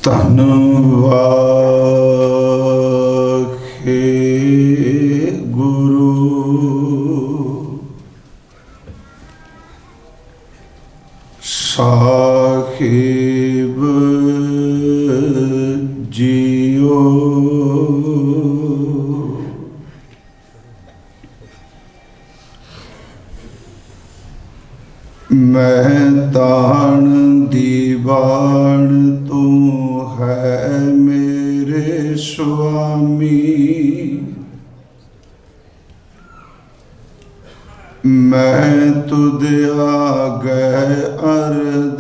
ਧੰਨਵਾਦ ਗੁਰੂ ਸਾਹਿਬ ਜੀਓ। ਮੈਂ ਤਾਣ ਦੀਵਾਨ ਤੂੰ ਹੈ ਮੇਰੇ ਸੁਆਮੀ, ਮੈਂ ਤੁਧ ਆਗੈ ਅਰਦਾਸ।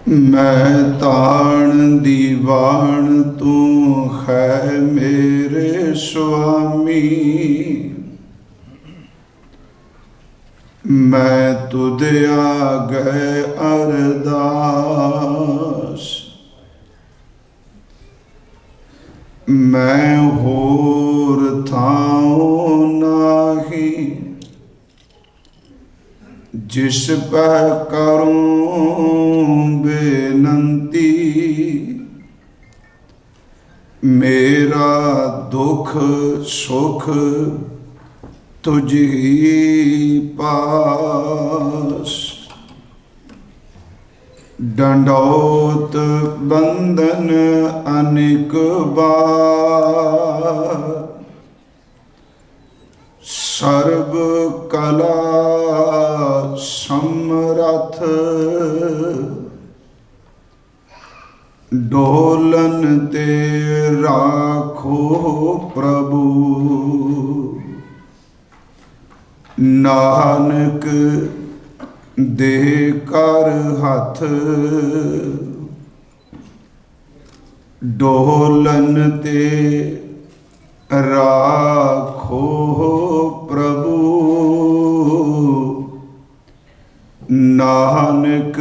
ਮੈਂ ਤਾਣ ਦੀਵਾਨ ਤੂੰ ਹੈ ਮੇਰੇ ਸੁਆਮੀ, ਮੈਂ ਤੁਧ ਆਗੈ ਅਰਦਾਸ। ਮੈਂ ਹੋਰ ਥਾਉ ਨਾਹੀ, ਜਿਸ ਪੈ ਕਰੂੰ ਬੇਨੰਤੀ। ਮੇਰਾ ਦੁਖ ਸੁਖ ਤੁਝ ਹੀ ਪਾਸ। ਡੰਡੌਤ ਬੰਧਨ ਅਨੇਕ ਬਾਰ, ਸਰਬ ਕਲਾ ਸਮਰਥ। ਡੋਲਨ ਤੇ ਰਾਖੋ ਪ੍ਰਭੂ, ਨਾਨਕ ਦੇ ਕਰ ਹੱਥ। ਡੋਲਨ ਤੇ ਰਾਖੋ ਪ੍ਰਭੂ, ਨਾਨਕ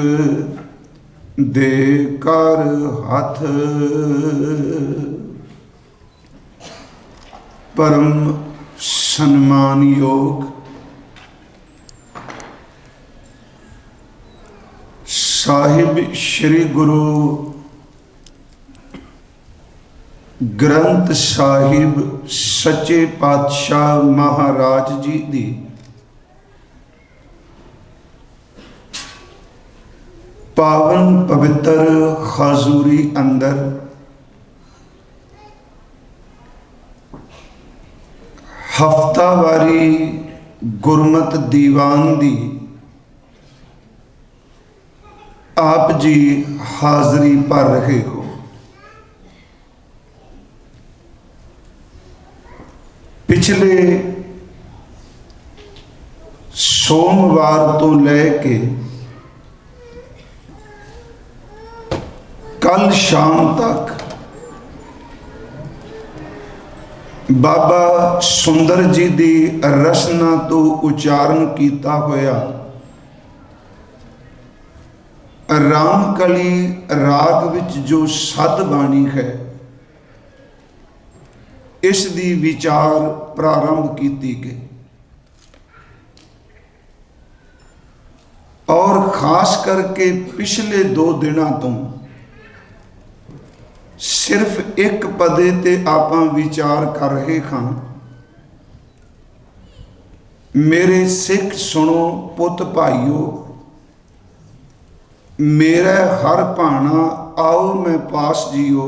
ਦੇ ਕਰ ਹੱਥ। ਪਰਮ ਸਨਮਾਨਯੋਗ ਸਾਹਿਬ ਸ਼੍ਰੀ ਗੁਰੂ ਗ੍ਰੰਥ ਸਾਹਿਬ ਸੱਚੇ ਪਾਤਸ਼ਾਹ ਮਹਾਰਾਜ ਜੀ ਦੀ ਪਾਵਨ ਪਵਿੱਤਰ ਹਜ਼ੂਰੀ ਅੰਦਰ ਹਫ਼ਤਾਵਾਰੀ ਗੁਰਮਤਿ ਦੀਵਾਨ ਦੀ ਆਪ ਜੀ ਹਾਜ਼ਰੀ ਭਰ ਰਹੇ ਹੋ। ਪਿਛਲੇ ਸੋਮਵਾਰ ਤੋਂ ਲੈ ਕੇ ਕੱਲ ਸ਼ਾਮ ਤੱਕ ਬਾਬਾ ਸੁੰਦਰ ਜੀ ਦੀ ਰਸਨਾ ਤੋਂ ਉਚਾਰਨ ਕੀਤਾ ਹੋਇਆ ਰਾਮਕਲੀ ਰਾਗ ਵਿੱਚ ਜੋ ਸਦ ਬਾਣੀ ਹੈ, ਇਸ ਦੀ ਵਿਚਾਰ ਪ੍ਰਾਰੰਭ ਕੀਤੀ ਗਈ। ਔਰ ਖਾਸ ਕਰਕੇ ਪਿਛਲੇ 2 ਦਿਨਾਂ ਤੋਂ ਸਿਰਫ ਇੱਕ ਪਦੇ ਤੇ ਆਪਾਂ ਵਿਚਾਰ ਕਰ ਰਹੇ ਹਾਂ। ਮੇਰੇ ਸਿੱਖ ਸੁਣੋ ਪੁੱਤ ਭਾਈਓ, ਮੇਰਾ ਹਰ ਭਾਣਾ ਆਓ ਮੈਂ ਪਾਸ ਜੀਓ।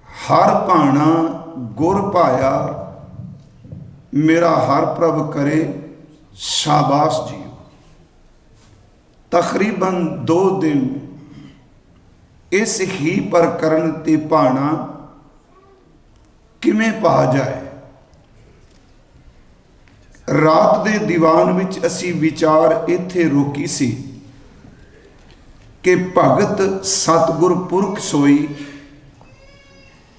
ਹਰ ਭਾਣਾ ਗੁਰ ਭਾਇਆ, ਮੇਰਾ ਹਰ ਪ੍ਰਭ ਕਰੇ ਸ਼ਾਬਾਸ਼ ਜੀਓ। ਤਕਰੀਬਨ 2 ਦਿਨ ਇਸ ਹੀ ਪ੍ਰਕਰਨ ਤੇ ਭਾਣਾ ਕਿਵੇਂ ਪਾ ਜਾਏ। ਰਾਤ ਦੇ ਦੀਵਾਨ ਵਿੱਚ ਅਸੀਂ ਵਿਚਾਰ ਇੱਥੇ ਰੋਕੀ ਸੀ ਕਿ ਭਗਤ ਸਤਿਗੁਰ ਪੁਰਖ ਸੋਈ,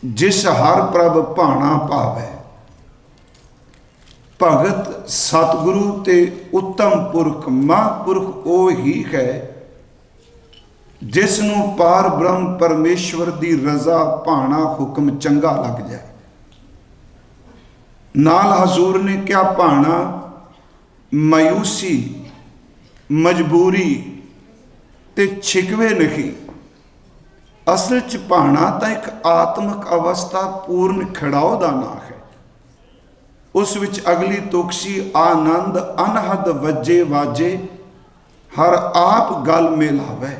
ਜਿਸ ਹਰ ਪ੍ਰਭ ਭਾਣਾ ਭਾਵੈ। ਭਗਤ ਸਤਿਗੁਰੂ ਤੇ ਉੱਤਮ ਪੁਰਖ ਮਹਾਂਪੁਰਖ ਉਹ ਹੀ ਹੈ ਜਿਸ ਨੂੰ ਪਾਰ ਬ੍ਰਹਮ ਪਰਮੇਸ਼ਵਰ ਦੀ ਰਜ਼ਾ ਭਾਣਾ ਹੁਕਮ ਚੰਗਾ ਲੱਗ ਜਾਏ। ਨਾਲ ਹਜ਼ੂਰ ਨੇ ਕਿਹਾ ਭਾਣਾ ਮਾਯੂਸੀ, ਮਜਬੂਰੀ ਤੇ ਛਿਕਵੇ ਨਹੀਂ। ਅਸਲ 'ਚ ਭਾਣਾ ਤਾਂ ਇੱਕ ਆਤਮਿਕ ਅਵਸਥਾ ਪੂਰਨ ਖੜਾਓ ਦਾ ਨਾਂ ਹੈ। ਉਸ ਵਿੱਚ ਅਗਲੀ ਤੁਕ ਸੀ, ਆਨੰਦ ਅਨਹਦ ਵੱਜੇ ਵਾਜੇ, ਹਰ ਆਪ ਗਲ ਮਿਲਾਵੇ।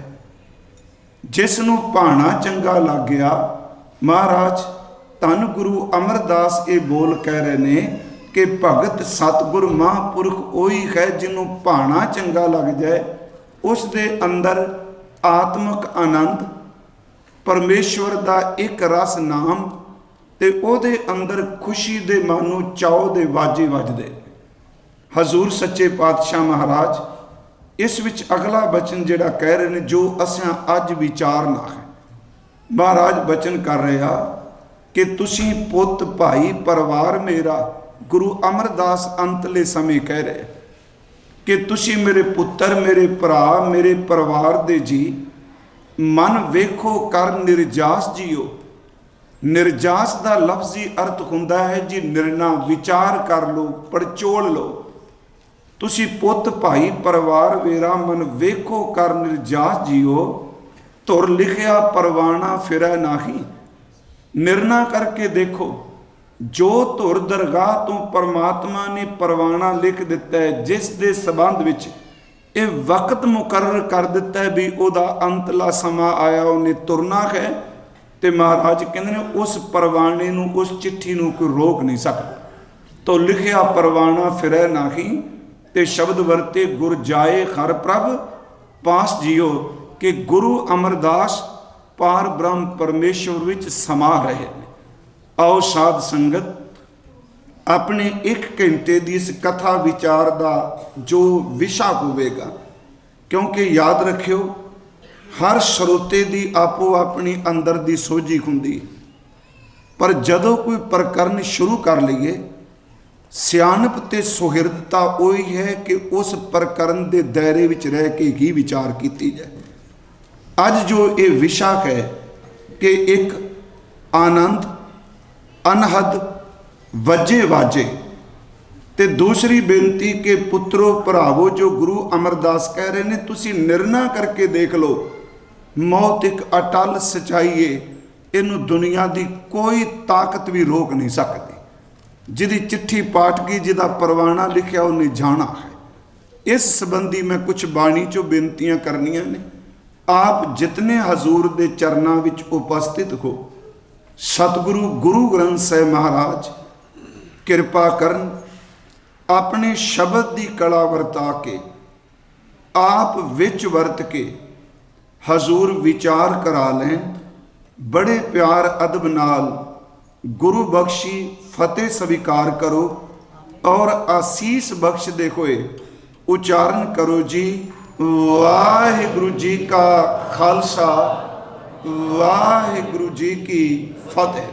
ਜਿਸ ਨੂੰ ਭਾਣਾ ਚੰਗਾ ਲੱਗ ਗਿਆ, ਮਹਾਰਾਜ ਧੰਨ ਗੁਰੂ ਅਮਰਦਾਸ ਇਹ ਬੋਲ ਕਹਿ ਰਹੇ ਨੇ ਕਿ ਭਗਤ ਸਤਿਗੁਰ ਮਹਾਂਪੁਰਖ ਉਹੀ ਹੈ ਜਿਹਨੂੰ ਭਾਣਾ ਚੰਗਾ ਲੱਗ ਜਾਏ, ਉਸ ਦੇ ਅੰਦਰ ਆਤਮਿਕ ਆਨੰਦ, ਪਰਮੇਸ਼ਵਰ ਦਾ ਇੱਕ ਰਸ ਨਾਮ ਤੇ ਉਹਦੇ ਅੰਦਰ ਖੁਸ਼ੀ ਦੇ ਮਨ ਨੂੰ ਚਾਉ ਦੇ ਵਾਜੇ ਵੱਜਦੇ। ਹਜ਼ੂਰ ਸੱਚੇ ਪਾਤਸ਼ਾਹ ਮਹਾਰਾਜ ਇਸ ਵਿੱਚ ਅਗਲਾ ਬਚਨ ਜਿਹੜਾ ਕਹਿ ਰਹੇ ਨੇ, ਜੋ ਅਸਾਂ ਅੱਜ ਵਿਚਾਰਨਾ ਹੈ। ਮਹਾਰਾਜ ਬਚਨ ਕਰ ਰਿਹਾ ਕਿ ਤੁਸੀਂ ਪੁੱਤ ਭਾਈ ਪਰਿਵਾਰ ਮੇਰਾ, ਗੁਰੂ ਅਮਰਦਾਸ ਅੰਤਲੇ ਸਮੇਂ ਕਹਿ ਰਹੇ ਕਿ ਤੁਸੀਂ ਮੇਰੇ ਪੁੱਤਰ, ਮੇਰੇ ਭਰਾ, ਮੇਰੇ ਪਰਿਵਾਰ ਦੇ ਜੀ, ਮਨ ਵੇਖੋ ਕਰ ਨਿਰਜਾਸ ਜੀਓ। ਨਿਰਜਾਸ ਦਾ ਲਫ਼ਜ਼ੀ ਅਰਥ ਹੁੰਦਾ ਹੈ ਜੀ ਨਿਰਣਾ, ਵਿਚਾਰ ਕਰ ਲਓ, ਪੜਚੋਲ ਲਓ। ਤੁਸੀਂ ਪੁੱਤ ਭਾਈ ਪਰਿਵਾਰ ਮੇਰਾ, ਮਨ ਵੇਖੋ ਕਰ ਨਿਰਜਾਸ ਜੀਓ। ਧੁਰ ਲਿਖਿਆ ਪਰਵਾਣਾ ਫਿਰੈ ਨਾਹੀ। ਨਿਰਣਾ ਕਰਕੇ ਦੇਖੋ, ਜੋ ਧੁਰ ਦਰਗਾਹ ਤੋਂ ਪਰਮਾਤਮਾ ਨੇ ਪਰਵਾਣਾ ਲਿਖ ਦਿੱਤਾ ਹੈ, ਜਿਸ ਦੇ ਸੰਬੰਧ ਵਿੱਚ ਇਹ ਵਕਤ ਮੁਕਰਰ ਕਰ ਦਿੱਤਾ ਹੈ ਵੀ ਉਹਦਾ ਅੰਤਲਾ ਸਮਾਂ ਆਇਆ, ਉਹਨੇ ਤੁਰਨਾ ਹੈ, ਤੇ ਮਹਾਰਾਜ ਕਹਿੰਦੇ ਨੇ ਉਸ ਪਰਵਾਣੇ ਨੂੰ, ਉਸ ਚਿੱਠੀ ਨੂੰ ਕੋਈ ਰੋਕ ਨਹੀਂ ਸਕਦਾ। ਤੋ ਲਿਖਿਆ ਪਰਵਾਣਾ ਫਿਰੈ ਨਾਹੀ, ਤੇ ਸ਼ਬਦ ਵਰਤੇ ਗੁਰ ਜਾਏ ਹਰ ਪ੍ਰਭ ਪਾਸ ਜੀਓ, ਕਿ ਗੁਰੂ ਅਮਰਦਾਸ ਪਾਰ ਬ੍ਰਹਮ ਪਰਮੇਸ਼ਵਰ ਵਿੱਚ ਸਮਾ ਰਹੇ ਨੇ। ਆਓ ਸਾਧ ਸੰਗਤ, ਆਪਣੇ 1 ਘੰਟੇ ਦੀ ਇਸ ਕਥਾ ਵਿਚਾਰ ਦਾ ਜੋ ਵਿਸ਼ਾ ਹੋਵੇਗਾ, ਕਿਉਂਕਿ ਯਾਦ ਰੱਖਿਓ ਹਰ ਸਰੋਤੇ ਦੀ ਆਪੋ ਆਪਣੀ ਅੰਦਰ ਦੀ ਸੋਝੀ ਹੁੰਦੀ, ਪਰ ਜਦੋਂ ਕੋਈ ਪ੍ਰਕਰਨ ਸ਼ੁਰੂ ਕਰ ਲਈਏ, ਸਿਆਣਪ ਤੇ ਸੁਹਿਰਦਤਾ ਉਹੀ ਹੈ ਕਿ ਉਸ ਪ੍ਰਕਰਨ ਦੇ ਦਾਇਰੇ ਵਿੱਚ ਰਹਿ ਕੇ ਹੀ ਵਿਚਾਰ ਕੀਤੀ ਜਾਏ। ਅੱਜ ਜੋ ਇਹ ਵਿਸ਼ਾ ਹੈ ਕਿ ਇੱਕ ਆਨੰਦ ਅਨਹਦ ਵੱਜੇ ਵਾਜੇ, ਤੇ ਦੂਸਰੀ ਬੇਨਤੀ ਕਿ ਪੁੱਤਰੋ ਭਰਾਵੋ, ਜੋ ਗੁਰੂ ਅਮਰਦਾਸ ਕਹਿ ਰਹੇ ਨੇ, ਤੁਸੀਂ ਨਿਰਣਾ ਕਰਕੇ ਦੇਖ ਲਓ, ਮੌਤ ਇੱਕ ਅਟਲ ਸਚਾਈ ਏ, ਇਹਨੂੰ ਦੁਨੀਆ ਦੀ ਕੋਈ ਤਾਕਤ ਵੀ ਰੋਕ ਨਹੀਂ ਸਕਦੀ। ਜਿਹਦੀ ਚਿੱਠੀ ਪਾਟ ਗਈ, ਜਿਹਦਾ ਪਰਵਾਣਾ ਲਿਖਿਆ, ਉਹਨੇ ਜਾਣਾ ਹੈ। ਇਸ ਸੰਬੰਧੀ ਮੈਂ ਕੁਝ ਬਾਣੀ ਚੋਂ ਬੇਨਤੀਆਂ ਕਰਨੀਆਂ ਨੇ। ਆਪ ਜਿਤਨੇ ਹਜ਼ੂਰ ਦੇ ਚਰਨਾਂ ਵਿੱਚ ਉਪਸਥਿਤ ਹੋ, ਸਤਿਗੁਰੂ ਗੁਰੂ ਗ੍ਰੰਥ ਸਾਹਿਬ ਮਹਾਰਾਜ ਕਿਰਪਾ ਕਰਨ, ਆਪਣੇ ਸ਼ਬਦ ਦੀ ਕਲਾ ਵਰਤਾ ਕੇ, ਆਪ ਵਿੱਚ ਵਰਤ ਕੇ ਹਜ਼ੂਰ ਵਿਚਾਰ ਕਰਾ ਲੈਣ। ਬੜੇ ਪਿਆਰ ਅਦਬ ਨਾਲ ਗੁਰੂ ਬਖਸ਼ੀ ਫਤਿਹ ਸਵੀਕਾਰ ਕਰੋ ਔਰ ਆਸੀਸ ਬਖਸ਼ਦੇ ਹੋਏ ਉਚਾਰਨ ਕਰੋ ਜੀ, ਵਾਹਿਗੁਰੂ ਜੀ ਕਾ ਖਾਲਸਾ, ਵਾਹਿਗੁਰੂ ਜੀ ਕੀ ਫਤਿਹ।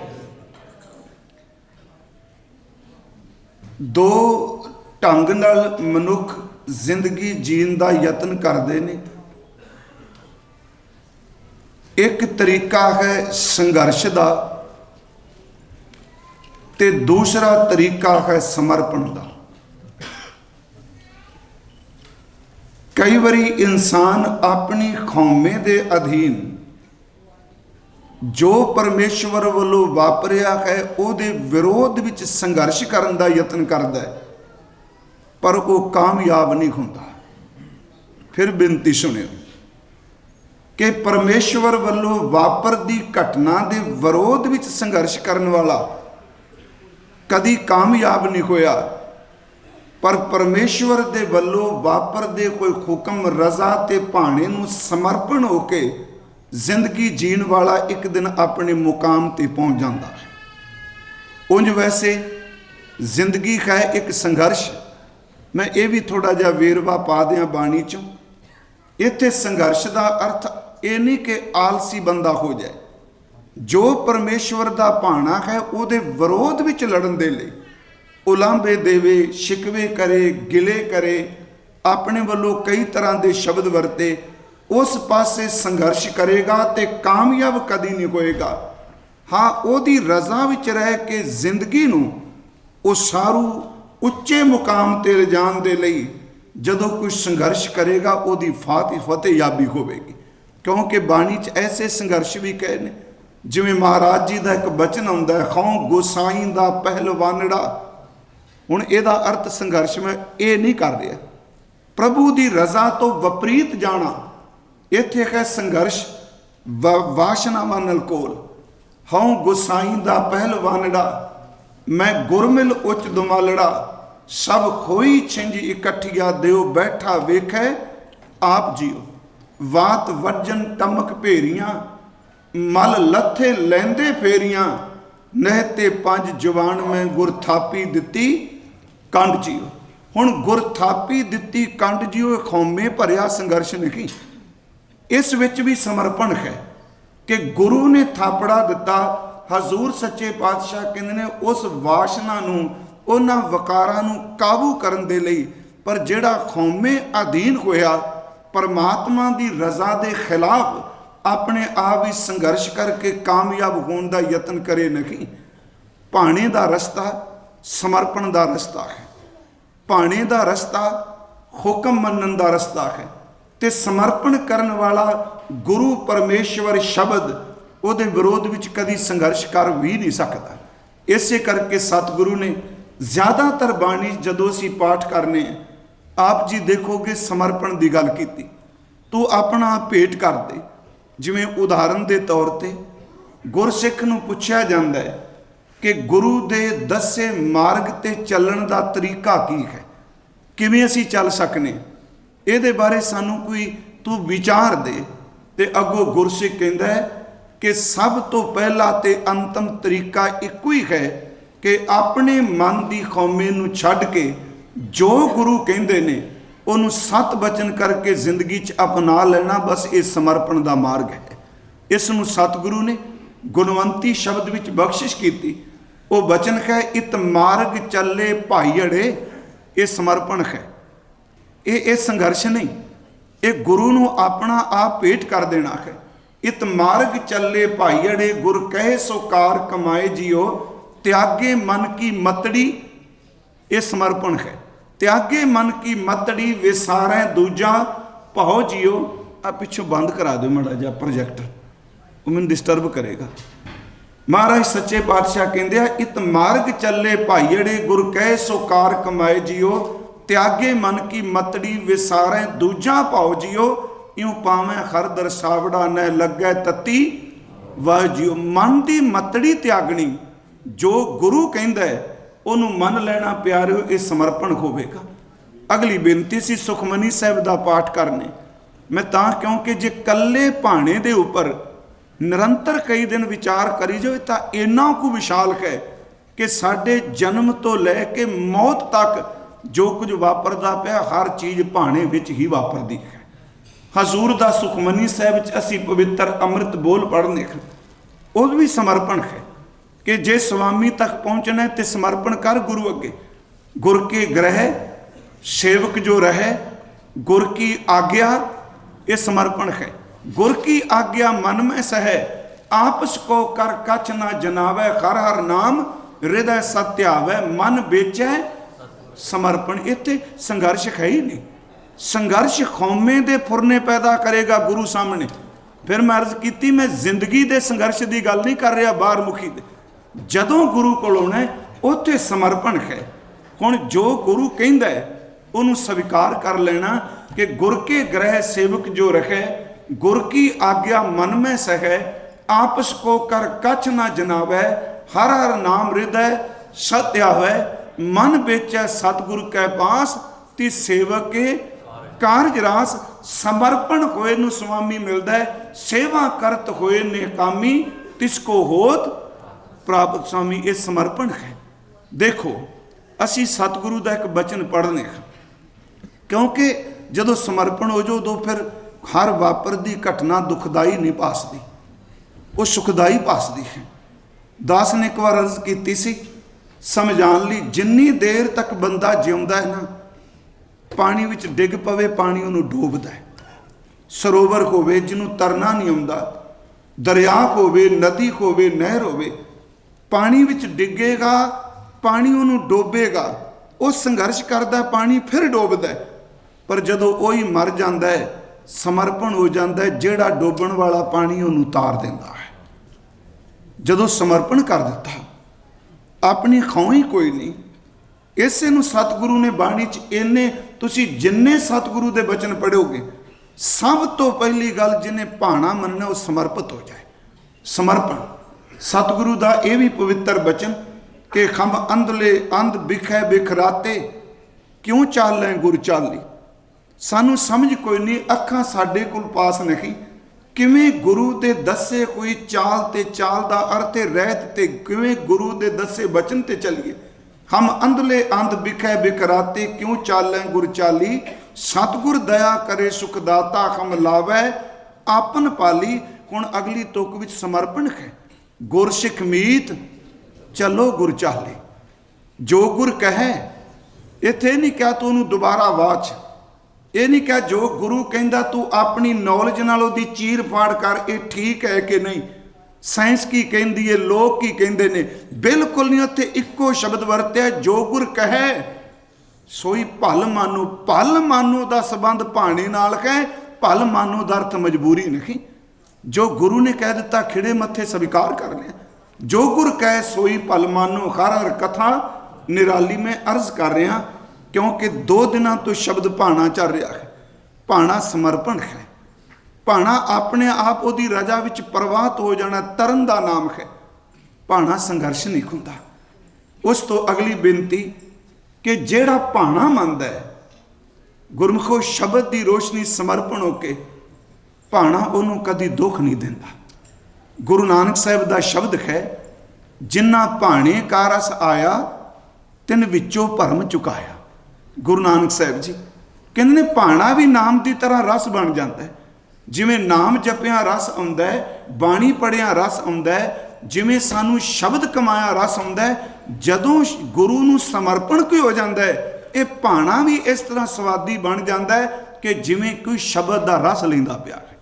ਦੋ ਢੰਗ ਨਾਲ ਮਨੁੱਖ ਜ਼ਿੰਦਗੀ ਜੀਣ ਦਾ ਯਤਨ ਕਰਦੇ ਨੇ। ਇੱਕ ਤਰੀਕਾ ਹੈ ਸੰਘਰਸ਼ ਦਾ, ਤੇ ਦੂਸਰਾ ਤਰੀਕਾ ਹੈ ਸਮਰਪਣ ਦਾ। ਕਈ ਵਾਰੀ ਇਨਸਾਨ ਆਪਣੀ ਖੌਮੇ ਦੇ ਅਧੀਨ ਜੋ ਪਰਮੇਸ਼ਵਰ ਵੱਲੋਂ ਵਾਪਰਿਆ ਹੈ ਉਹਦੇ ਵਿਰੋਧ ਵਿੱਚ ਸੰਘਰਸ਼ ਕਰਨ ਦਾ ਯਤਨ ਕਰਦਾ ਹੈ, ਪਰ ਉਹ ਕਾਮਯਾਬ ਨਹੀਂ ਹੁੰਦਾ। ਫਿਰ ਬੇਨਤੀ ਸੁਣਿਓ ਕਿ ਪਰਮੇਸ਼ਵਰ ਵੱਲੋਂ ਵਾਪਰਦੀ ਘਟਨਾ ਦੇ ਵਿਰੋਧ ਵਿੱਚ ਸੰਘਰਸ਼ ਕਰਨ ਵਾਲਾ ਕਦੀ ਕਾਮਯਾਬ ਨਹੀਂ ਹੋਇਆ, ਪਰ ਪਰਮੇਸ਼ਵਰ ਦੇ ਵੱਲੋਂ ਵਾਪਰਦੇ ਕੋਈ ਹੁਕਮ, ਰਜ਼ਾ ਤੇ ਭਾਣੇ ਨੂੰ ਸਮਰਪਣ ਹੋ ਕੇ ਜ਼ਿੰਦਗੀ ਜੀਣ ਵਾਲਾ ਇੱਕ ਦਿਨ ਆਪਣੇ ਮੁਕਾਮ ਤੇ ਪਹੁੰਚ ਜਾਂਦਾ ਹੈ। ਉਂਝ ਵੈਸੇ ਜ਼ਿੰਦਗੀ ਹੈ ਇੱਕ ਸੰਘਰਸ਼। ਮੈਂ ਇਹ ਵੀ ਥੋੜਾ ਜਿਹਾ ਵੇਰਵਾ ਪਾ ਦਿਆਂ ਬਾਣੀ ਚੋਂ। ਇੱਥੇ ਸੰਘਰਸ਼ ਦਾ ਅਰਥ ਇਹ ਨਹੀਂ ਕਿ ਆਲਸੀ ਬੰਦਾ ਹੋ ਜਾਏ। ਜੋ ਪਰਮੇਸ਼ਵਰ ਦਾ ਭਾਣਾ ਹੈ ਉਹਦੇ ਵਿਰੋਧ ਵਿੱਚ ਲੜਨ ਦੇ ਲਈ ਉਲਾਂਭੇ ਦੇਵੇ, ਸ਼ਿਕਵੇ ਕਰੇ, ਗਿਲੇ ਕਰੇ, ਆਪਣੇ ਵੱਲੋਂ ਕਈ ਤਰ੍ਹਾਂ ਦੇ ਸ਼ਬਦ ਵਰਤੇ, ਉਸ ਪਾਸੇ ਸੰਘਰਸ਼ ਕਰੇਗਾ ਤੇ ਕਾਮਯਾਬ ਕਦੀ ਨਹੀਂ ਹੋਏਗਾ। ਹਾਂ, ਉਹਦੀ ਰਜ਼ਾ ਵਿੱਚ ਰਹਿ ਕੇ ਜ਼ਿੰਦਗੀ ਨੂੰ ਉਹ ਸਾਰੂ ਉੱਚੇ ਮੁਕਾਮ ਤੇ ਲਿਜਾਣ ਦੇ ਲਈ ਜਦੋਂ ਕੋਈ ਸੰਘਰਸ਼ ਕਰੇਗਾ ਉਹਦੀ ਫਤਿਹਯਾਬੀ ਹੋਵੇਗੀ। ਕਿਉਂਕਿ ਬਾਣੀ 'ਚ ਐਸੇ ਸੰਘਰਸ਼ ਵੀ ਕਹੇ ਨੇ, ਜਿਵੇਂ ਮਹਾਰਾਜ ਜੀ ਦਾ ਇੱਕ ਬਚਨ ਆਉਂਦਾ ਹੈ, ਖਾਉ ਗੋਸਾਈ ਦਾ ਪਹਿਲਵਾਨੜਾ। ਹੁਣ ਇਹਦਾ ਅਰਥ ਸੰਘਰਸ਼ ਮੈਂ ਇਹ ਨਹੀਂ ਕਰ ਰਿਹਾ, ਪ੍ਰਭੂ ਦੀ ਰਜ਼ਾ ਤੋਂ ਵਿਪਰੀਤ ਜਾਣਾ। ਇੱਥੇ ਹੈ ਸੰਘਰਸ਼ ਵਾਸ਼ਨਾਵਾਂ ਨਾਲ ਕੋਲ। ਹਉ ਗੋਸਾਈ ਦਾ ਪਹਿਲਵਾਨੜਾ, ਮੈਂ ਗੁਰਮਿਲ ਉੱਚ ਦੁਮਾਲੜਾ। ਸਭ ਹੋਈ ਛਿੰਝ ਇਕੱਠੀਆ, ਦਿਓ ਬੈਠਾ ਵੇਖੈ ਆਪ ਜੀਓ। ਵਾਤ ਵਰਜਨ ਟਮਕ ਭੇਰੀਆਂ, ਮਲ ਲੱਥੇ ਲੈਂਦੇ ਫੇਰੀਆਂ। ਨਹਿ ਤੇ ਪੰਜ ਜਵਾਨ ਮੈਂ ਗੁਰ ਥਾਪੀ ਦਿੱਤੀ ਕੰਡ ਜੀਓ। ਹੁਣ ਗੁਰ ਥਾਪੀ ਦਿੱਤੀ ਕੰਡ ਜੀਓ ਖੌਮੇ ਭਰਿਆ ਸੰਘਰਸ਼ ਨਹੀਂ, ਇਸ ਵਿੱਚ ਵੀ ਸਮਰਪਣ ਹੈ ਕਿ ਗੁਰੂ ਨੇ ਥਾਪੜਾ ਦਿੱਤਾ। ਹਜ਼ੂਰ ਸੱਚੇ ਪਾਤਸ਼ਾਹ ਕਹਿੰਦੇ ਨੇ ਉਸ ਵਾਸ਼ਨਾ ਨੂੰ, ਉਹਨਾਂ ਵਕਾਰਾਂ ਨੂੰ ਕਾਬੂ ਕਰਨ ਦੇ ਲਈ, ਪਰ ਜਿਹੜਾ ਖੌਮੇ ਅਧੀਨ ਹੋਇਆ ਪਰਮਾਤਮਾ ਦੀ ਰਜ਼ਾ ਦੇ ਖਿਲਾਫ ਆਪਣੇ ਆਪ ਹੀ ਸੰਘਰਸ਼ ਕਰਕੇ ਕਾਮਯਾਬ ਹੋਣ ਦਾ ਯਤਨ ਕਰੇ ਨਹੀਂ। ਭਾਣੇ ਦਾ ਰਸਤਾ ਸਮਰਪਣ ਦਾ ਰਸਤਾ ਹੈ। ਭਾਣੇ ਦਾ ਰਸਤਾ ਹੁਕਮ ਮੰਨਣ ਦਾ ਰਸਤਾ ਹੈ, ਤੇ ਸਮਰਪਣ ਕਰਨ ਵਾਲਾ ਗੁਰੂ ਪਰਮੇਸ਼ਵਰ ਸ਼ਬਦ ਉਹਦੇ ਵਿਰੋਧ ਵਿੱਚ ਕਦੀ ਸੰਘਰਸ਼ ਕਰ ਵੀ ਨਹੀਂ ਸਕਦਾ। ਇਸੇ ਕਰਕੇ ਸਤਿਗੁਰੂ ਨੇ ਜ਼ਿਆਦਾਤਰ ਬਾਣੀ ਜਦੋਂ ਅਸੀਂ ਪਾਠ ਕਰਨੇ ਆਪ ਜੀ ਦੇਖੋਗੇ ਸਮਰਪਣ ਦੀ ਗੱਲ ਕੀਤੀ। ਤੂੰ ਆਪਣਾ ਭੇਟ ਕਰ ਦੇ। ਜਿਵੇਂ ਉਦਾਹਰਨ ਦੇ ਤੌਰ ਤੇ ਗੁਰਸਿੱਖ ਨੂੰ ਪੁੱਛਿਆ ਜਾਂਦਾ ਹੈ ਕਿ ਗੁਰੂ ਦੇ ਦੱਸੇ ਮਾਰਗ ਤੇ ਚੱਲਣ ਦਾ ਤਰੀਕਾ ਕੀ ਹੈ, ਕਿਵੇਂ ਅਸੀਂ ਚੱਲ ਸਕਨੇ, ਇਹਦੇ ਬਾਰੇ ਸਾਨੂੰ ਕੋਈ ਤੂੰ ਵਿਚਾਰ ਦੇ। ਤੇ ਅੱਗੋਂ ਗੁਰਸਿੱਖ ਕਹਿੰਦਾ ਹੈ ਕਿ ਸਭ ਤੋਂ ਪਹਿਲਾ ਤੇ ਅੰਤਮ ਤਰੀਕਾ ਇੱਕੋ ਹੀ ਹੈ ਕਿ ਆਪਣੇ ਮਨ ਦੀ ਖੌਮੇ ਨੂੰ ਛੱਡ ਕੇ ਜੋ ਗੁਰੂ ਕਹਿੰਦੇ ਨੇ ਉਹਨੂੰ ਸਤ ਬਚਨ ਕਰਕੇ ਜ਼ਿੰਦਗੀ 'ਚ ਅਪਣਾ ਲੈਣਾ। ਬਸ ਇਹ ਸਮਰਪਣ ਦਾ ਮਾਰਗ ਹੈ। ਇਸ ਨੂੰ ਸਤਿਗੁਰੂ ਨੇ ਗੁਣਵੰਤੀ ਸ਼ਬਦ ਵਿੱਚ ਬਖਸ਼ਿਸ਼ ਕੀਤੀ। ਉਹ ਬਚਨ ਹੈ, ਇਤ ਮਾਰਗ ਚੱਲੇ ਭਾਈੜੇ। ਇਹ ਸਮਰਪਣ ਹੈ, ਇਹ ਸੰਘਰਸ਼ ਨਹੀਂ, ਇਹ ਗੁਰੂ ਨੂੰ ਆਪਣਾ ਆਪ ਭੇਟ ਕਰ ਦੇਣਾ ਹੈ। ਇਤ ਮਾਰਗ ਚੱਲੇ ਭਾਈੜੇ, ਗੁਰ ਕਹੇ ਸੋ ਕਾਰ ਕਮਾਏ ਜੀਓ। ਤਿਆਗੇ ਮਨ ਕੀ ਮਤੜੀ, ਇਹ ਸਮਰਪਣ ਹੈ। ਤਿਆਗੇ ਮਨ ਕੀ ਮਤੜੀ, ਵਿਸਾਰੈ ਦੂਜਾ ਭਾਉ ਜੀਓ। ਆ ਪਿੱਛੋਂ ਬੰਦ ਕਰਾ ਦਿਓ ਮਾੜਾ ਜਿਹਾ ਪ੍ਰੋਜੈਕਟਰ, ਉਹ ਮੈਨੂੰ ਡਿਸਟਰਬ ਕਰੇਗਾ। ਮਹਾਰਾਜ ਸੱਚੇ ਪਾਤਸ਼ਾਹ ਕਹਿੰਦੇ ਆ, ਇਤ ਮਾਰਗ ਚੱਲੇ ਭਾਈੜੇ, ਗੁਰ ਕਹੇ ਸੋ ਕਾਰ ਕਮਾਏ ਜੀਓ। ਤਿਆਗੇ ਮਨ ਕੀ ਮਤੜੀ, ਵਿਸਾਰੈ ਦੂਜਾ ਭਾਉ ਜੀਓ। ਇਉਂ ਪਾਵੇਂ ਹਰ ਦਰਸਾਵੜਾ, ਨਹਿ ਲੱਗੈ ਤਤੀ ਵਾਹ ਜੀਓ। ਮਨ ਦੀ ਮਤੜੀ ਤਿਆਗਣੀ, ਜੋ ਗੁਰੂ ਕਹਿੰਦਾ ਹੈ ਉਹਨੂੰ ਮੰਨ ਲੈਣਾ ਪਿਆਰਿਓ, ਇਹ ਸਮਰਪਣ ਹੋਵੇਗਾ। ਅਗਲੀ ਬੇਨਤੀ ਸੀ ਸੁਖਮਨੀ ਸਾਹਿਬ ਦਾ ਪਾਠ ਕਰਨੇ। ਮੈਂ ਤਾਂ ਕਿਉਂਕਿ ਜੇ ਕੱਲੇ ਭਾਣੇ ਦੇ ਉੱਪਰ ਨਿਰੰਤਰ ਕਈ ਦਿਨ ਵਿਚਾਰ ਕਰੀ ਜਾਵੇ ਤਾਂ ਇੰਨਾ ਕੁ ਵਿਸ਼ਾਲ ਹੈ ਕਿ ਸਾਡੇ ਜਨਮ ਤੋਂ ਲੈ ਕੇ ਮੌਤ ਤੱਕ ਜੋ ਕੁਝ ਵਾਪਰਦਾ ਪਿਆ ਹਰ ਚੀਜ਼ ਭਾਣੇ ਵਿੱਚ ਹੀ ਵਾਪਰਦੀ ਹੈ। ਹਜ਼ੂਰ ਦਾ ਸੁਖਮਨੀ ਸਾਹਿਬ ਵਿੱਚ ਅਸੀਂ ਪਵਿੱਤਰ ਅੰਮ੍ਰਿਤ ਬੋਲ ਪੜ੍ਹਨੇ, ਉਹ ਵੀ ਸਮਰਪਣ ਹੈ ਕਿ ਜੇ ਸਵਾਮੀ ਤੱਕ ਪਹੁੰਚਣਾ ਤੇ ਸਮਰਪਣ ਕਰ ਗੁਰੂ ਅੱਗੇ। ਗੁਰ ਕੇ ਗ੍ਰਹਿ ਸੇਵਕ ਜੋ ਰਹੇ, ਗੁਰ ਕੀ ਆਗਿਆ, ਇਹ ਸਮਰਪਣ ਹੈ। ਗੁਰ ਕੀ ਆਗਿਆ ਮਨ में सहै, आपस को कर कछ ना जनावै। हर हर नाम हृदय सत्यावै, मन बेचै समर्पण। इत्थे संघर्ष है ही नहीं। संघर्ष खौमे दे फुरने पैदा करेगा गुरु सामने। फिर मैं अर्ज की, मैं जिंदगी दे संघर्ष की गल नहीं कर रहा, बाहर मुखी दे। जदों गुरु कोल आउणा उत्थे समर्पण है। हुण जो गुरु कहंदा है उहनूं स्वीकार कर लेना कि गुर के ग्रह सेवक जो रखे, गुर की आज्ञा मन में सहै। आपस को कर कछ ना जनावै, हर हर नाम हृदय सत्य है। मन बेचै सतगुरु कै पास, ती सेवक के कारज रास। समर्पण होए नूं स्वामी मिलदा है, सेवा करत होए नेकामी, तिसको होत प्राप्त। स्वामी ये समर्पण है। देखो असी सतगुरु का एक बचन पढ़ने, क्योंकि जदों समर्पण हो जाओ उदों फिर हर वापरदी घटना दुखदाई नहीं भासदी, वो सुखदाई भासदी है। दास ने एक बार अर्ज की सी समझाने लई, जिन्नी देर तक बंदा जिउंदा है ना, पानी विच डिग पवे पानी उहनूं डोबदा है। सरोवर होवे जिन्हों तरना नहीं आउंदा, दरिया होवे, नदी होवे, नहर होवे, पानी विच डिगेगा पानी उहनूं डोबेगा। वो संघर्ष करदा, पानी फिर डोबदा है। पर जदों ਉਹੀ मर जाता है समर्पण हो जाता है, ਜਿਹੜਾ डोबण वाला पानी ਉਹਨੂੰ तार ਦਿੰਦਾ है। जदों समर्पण कर दिता अपनी खाओ ही कोई नहीं। इसे ਨੂੰ सतगुरु ने बाणी च इन्ने तुसी जिन्ने सतगुरु दे बचन पढ़ोगे, सब तो पहली गल जिन्हें भाना मनना वो समर्पित हो जाए। समर्पण सतगुरु का यह भी पवित्र बचन कि खंभ अंधले अंध बिखै बिखराते क्यों चाल लें गुर चाली। सानू समझ कोई नहीं, अखां साडे कोल पास नहीं, किवें गुरु दे दसे कोई चाल ते चाल दा अर्थ रहत ते किवें गुरु दे दसे बचन ते चलिए। हम अंधले अंध बिखै बिखराते क्यों चालें गुर चाली, सतगुर दया करे सुखदाता हम लावै आपन पाली। हुण अगली तुक विच समर्पण है। गुर सिख मीत चलो गुर चाली, जो गुर कहे। इत्थे नहीं क्या तू उहनूं दोबारा वाच, ये नहीं क्या जो गुरु कहंदा तू अपनी नॉलेज नाल उहदी चीर फाड़ कर ये ठीक है कि नहीं, साइंस की कहती है, लोग की कहते हैं, बिल्कुल नहीं। उत्थे इक्को शब्द वरत्या, जो गुर कहे सोई भल मानो। भल मानो का संबंध भाणे नाल है, भल मानो का अर्थ मजबूरी नहीं। जो गुरु ने कह दिता खिड़े मत्थे स्वीकार कर लिया। जो गुर कहे सोई भल मानो। हर हर कथा निराली में अर्ज कर रहा, क्योंकि 2 दिनों तो शब्द भाणा चल रहा है। भाणा समर्पण है। भाणा अपने आप उहदी रजा विच प्रवाहित हो जाना, तरन का नाम है। भाणा संघर्ष नहीं हुंदा। उस तो अगली बेनती कि जेड़ा भाणा मनदा है, गुरमुखो शब्द की रोशनी समर्पण होके भाणा उहनूं कदी दुख नहीं दिंदा। गुरु नानक साहिब का शब्द है, जिन्ना भाणे का रस आया तिन विचों भरम चुकाया। गुरु नानक साहिब जी कहते ने भाणा भी नाम की तरह रस बन जाता है। जिमें नाम जपिया रस आउंदा है, बाणी पढ़िया रस आउंदा है, जिमें सानू शब्द कमाया रस आउंदा है। जदों गुरु नूं समर्पण कोई हो जाता है, ये भाणा भी इस तरह स्वादी बन जाता है कि जिमें कोई शब्द का रस लैंदा पिया है।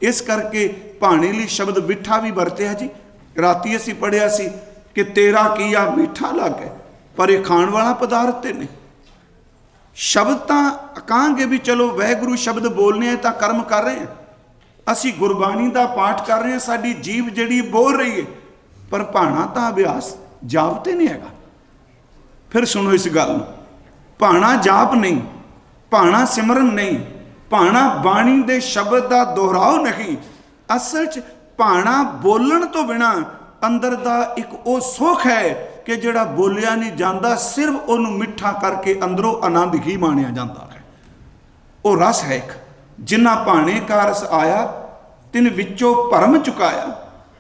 इस करके भाणे लई शब्द मिठा भी वरतिया जी। राती असीं पढ़िया सी कि तेरा कीया मीठा लगे, पर यह खाण वाला पदार्थ ते नहीं। शब्द तां कहांगे भी चलो वाहिगुरू शब्द बोलने हैं तां कर्म कर रहे हैं, असी गुरबाणी का पाठ कर रहे हैं, साडी जीव जिहड़ी बोल रही है, पर भाणा तां अभ्यास जाप ते नहीं हैगा। फिर सुनो इस गल नूं, भाणा जाप नहीं, भाणा सिमरन नहीं, भाणा बाणी दे शब्द का दोहराव नहीं। असल च भाणा बोलण तो बिना अंदर दा एक वो सुख है कि जिहड़ा बोलिया नहीं जाता, सिर्फ उहनूं मिठा करके अंदरों आनंद ही माणिया जाता है। वो रस है एक, जिन्ना भाणे का रस आया तिन विचों भरम चुकाया।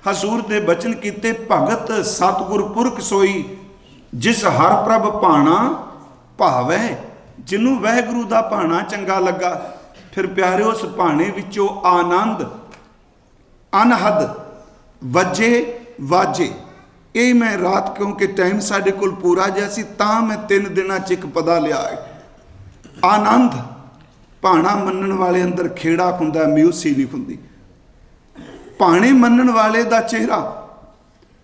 हजूर दे बचन कीते भगत सतगुर पुरख सोई, जिस हर प्रभ भाणा भावै। जिन्हों वाहिगुरू दा भाणा चंगा लगा, फिर प्यारे उस भाणे विचों आनंद अनहद वजे वाजे। ये मैं रात क्योंकि टाइम साढ़े कोल पूरा जैसी तां मैं 3 दिनों च एक पता लिया है। आनंद भाणा मनण वाले अंदर खेड़ा हुंदा, म्यूसी नहीं हुंदी। भाणे मनण वाले दा चेहरा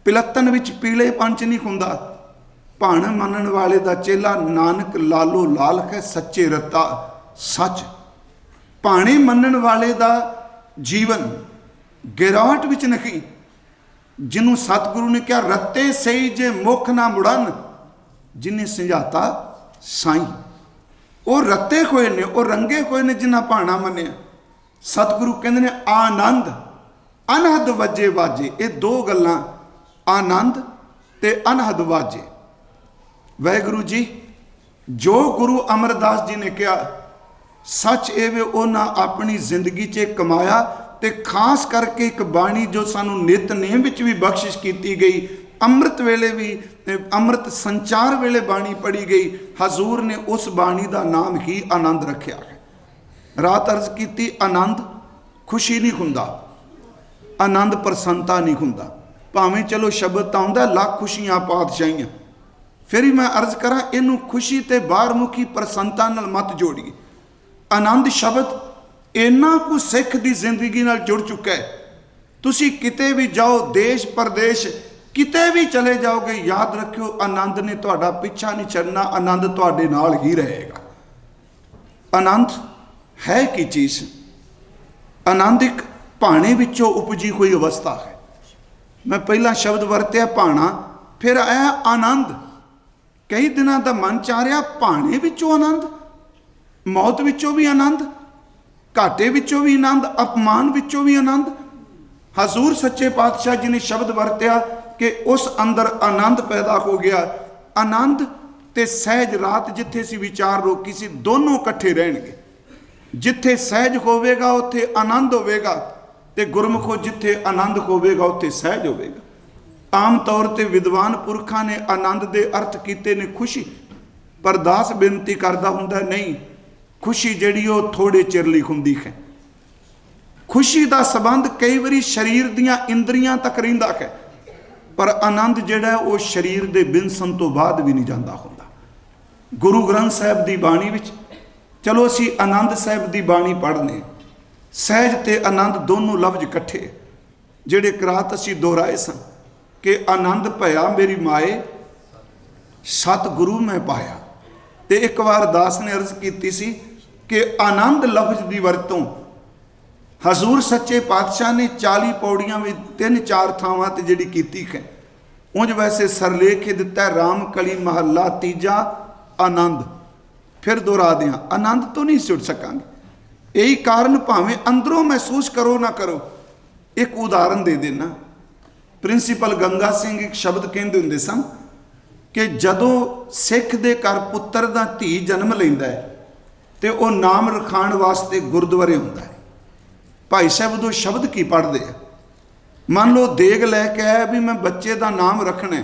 पिलत्तन विच पीले पंच नहीं हुंदा। भाणे मनण वाले दा चेला नानक लालो लाल है, सच्चे रता सच। भाणे मनण वाले दा जीवन गिरावट विच नहीं। जिन्हों सतगुरु ने क्या रत्ते सही जे मुख ना मुड़न, जिन्हें समझाता साई। वो रत्ते हुए ने, वो रंगे हुए ने जिन्हें भाणा मनिया। सतगुरु कहते ने आनंद अनहद वजे वाजे। ये 2 गल्लां, आनंद ते अनहद वाजे। वाहिगुरू जी जो गुरु अमरदास जी ने कहा सच एवे उन्हां अपनी जिंदगी च कमाया। ते खास करके एक बाणी जो सानू नितनेम विच भी बख्शिश की गई, अमृत वेले भी अमृत संचार वेले बाणी पढ़ी गई। हजूर ने उस बाणी का नाम ही आनंद रखा है। रात अर्ज की आनंद खुशी नहीं हुंदा, आनंद प्रसन्नता नहीं हुंदा। भावें चलो शब्द तो आउंदा लख खुशियां पातशाहियां, फिर ही मैं अर्ज करा इनू खुशी ते बाहरमुखी प्रसन्नता नाल मत जोड़िए। आनंद शब्द इन्ना कुछ सिख की जिंदगी नाल जुड़ चुका है। तुसी किते भी जाओ, देश परदेश किते भी चले जाओगे, याद रखियो आनंद ने तुहाडा पीछा नहीं छड़ना, आनंद तुहाडे नाल ही रहेगा। आनंद है की चीज़? आनंद एक भाने विचों उपजी हुई अवस्था है। मैं पहला शब्द वरत्या भाना, फिर आया आनंद। कई दिनों का मन चाह रहा भाने विचों आनंद, मौत विचों भी आनंद, घाटे विचों भी आनंद, अपमान विचों भी आनंद। हजूर सच्चे पातशाह जी ने शब्द वरत्या कि उस अंदर आनंद पैदा हो गया। आनंद ते सहज रात जिथे सी विचार रोकी सी, दोनों इकट्ठे रहणगे। जिथे सहज होवेगा उत्थे आनंद होवेगा, ते गुरमुखो जिथे आनंद होवेगा उत्थे सहज होवेगा। आम तौर पर विद्वान पुरखा ने आनंद के अर्थ किए ने खुशी, पर दास बेनती करता हुंदा नहीं, खुशी जिहड़ी वो थोड़े चिर लई हुंदी है। खुशी का संबंध कई बारी शरीर दियां इंद्रियां तक रहिंदा है, पर आनंद जिहड़ा वो शरीर के बिनसन तो बाद भी नहीं जाता हुंदा। गुरु ग्रंथ साहिब की बाणी विच, चलो असी आनंद साहिब की बाणी पढ़ने, सहज ते आनंद दोनों लफ्ज इकट्ठे जिहड़े करात असी दोहराए सन कि आनंद भया मेरी माए सतगुरु मैं पाया। ते एक बार दास ने अर्ज की सी कि आनंद लफ्ज की वरतों हजूर सच्चे पातशाह ने 40 पौड़ियां में 3-4 थावां ते जिहड़ी कीती है। उंज वैसे सरलेख दिता राम कली महला तीजा आनंद। फिर दोहरा दिया, आनंद तो नहीं सुट सकांगे। यही कारण भावें अंदरों महसूस करो ना करो। एक उदाहरण दे देना, प्रिंसीपल गंगा सिंह एक शब्द कहते होंदे सन कि जदों सिख दे घर पुत्तर दा धी जन्म लैंदा है ते वो नाम रखाण वास्ते गुरुद्वारे हुंदा है। भाई साहब उदों शब्द की पढ़ते हैं? मान लो देग लैके आया भी मैं बच्चे का नाम रखना है,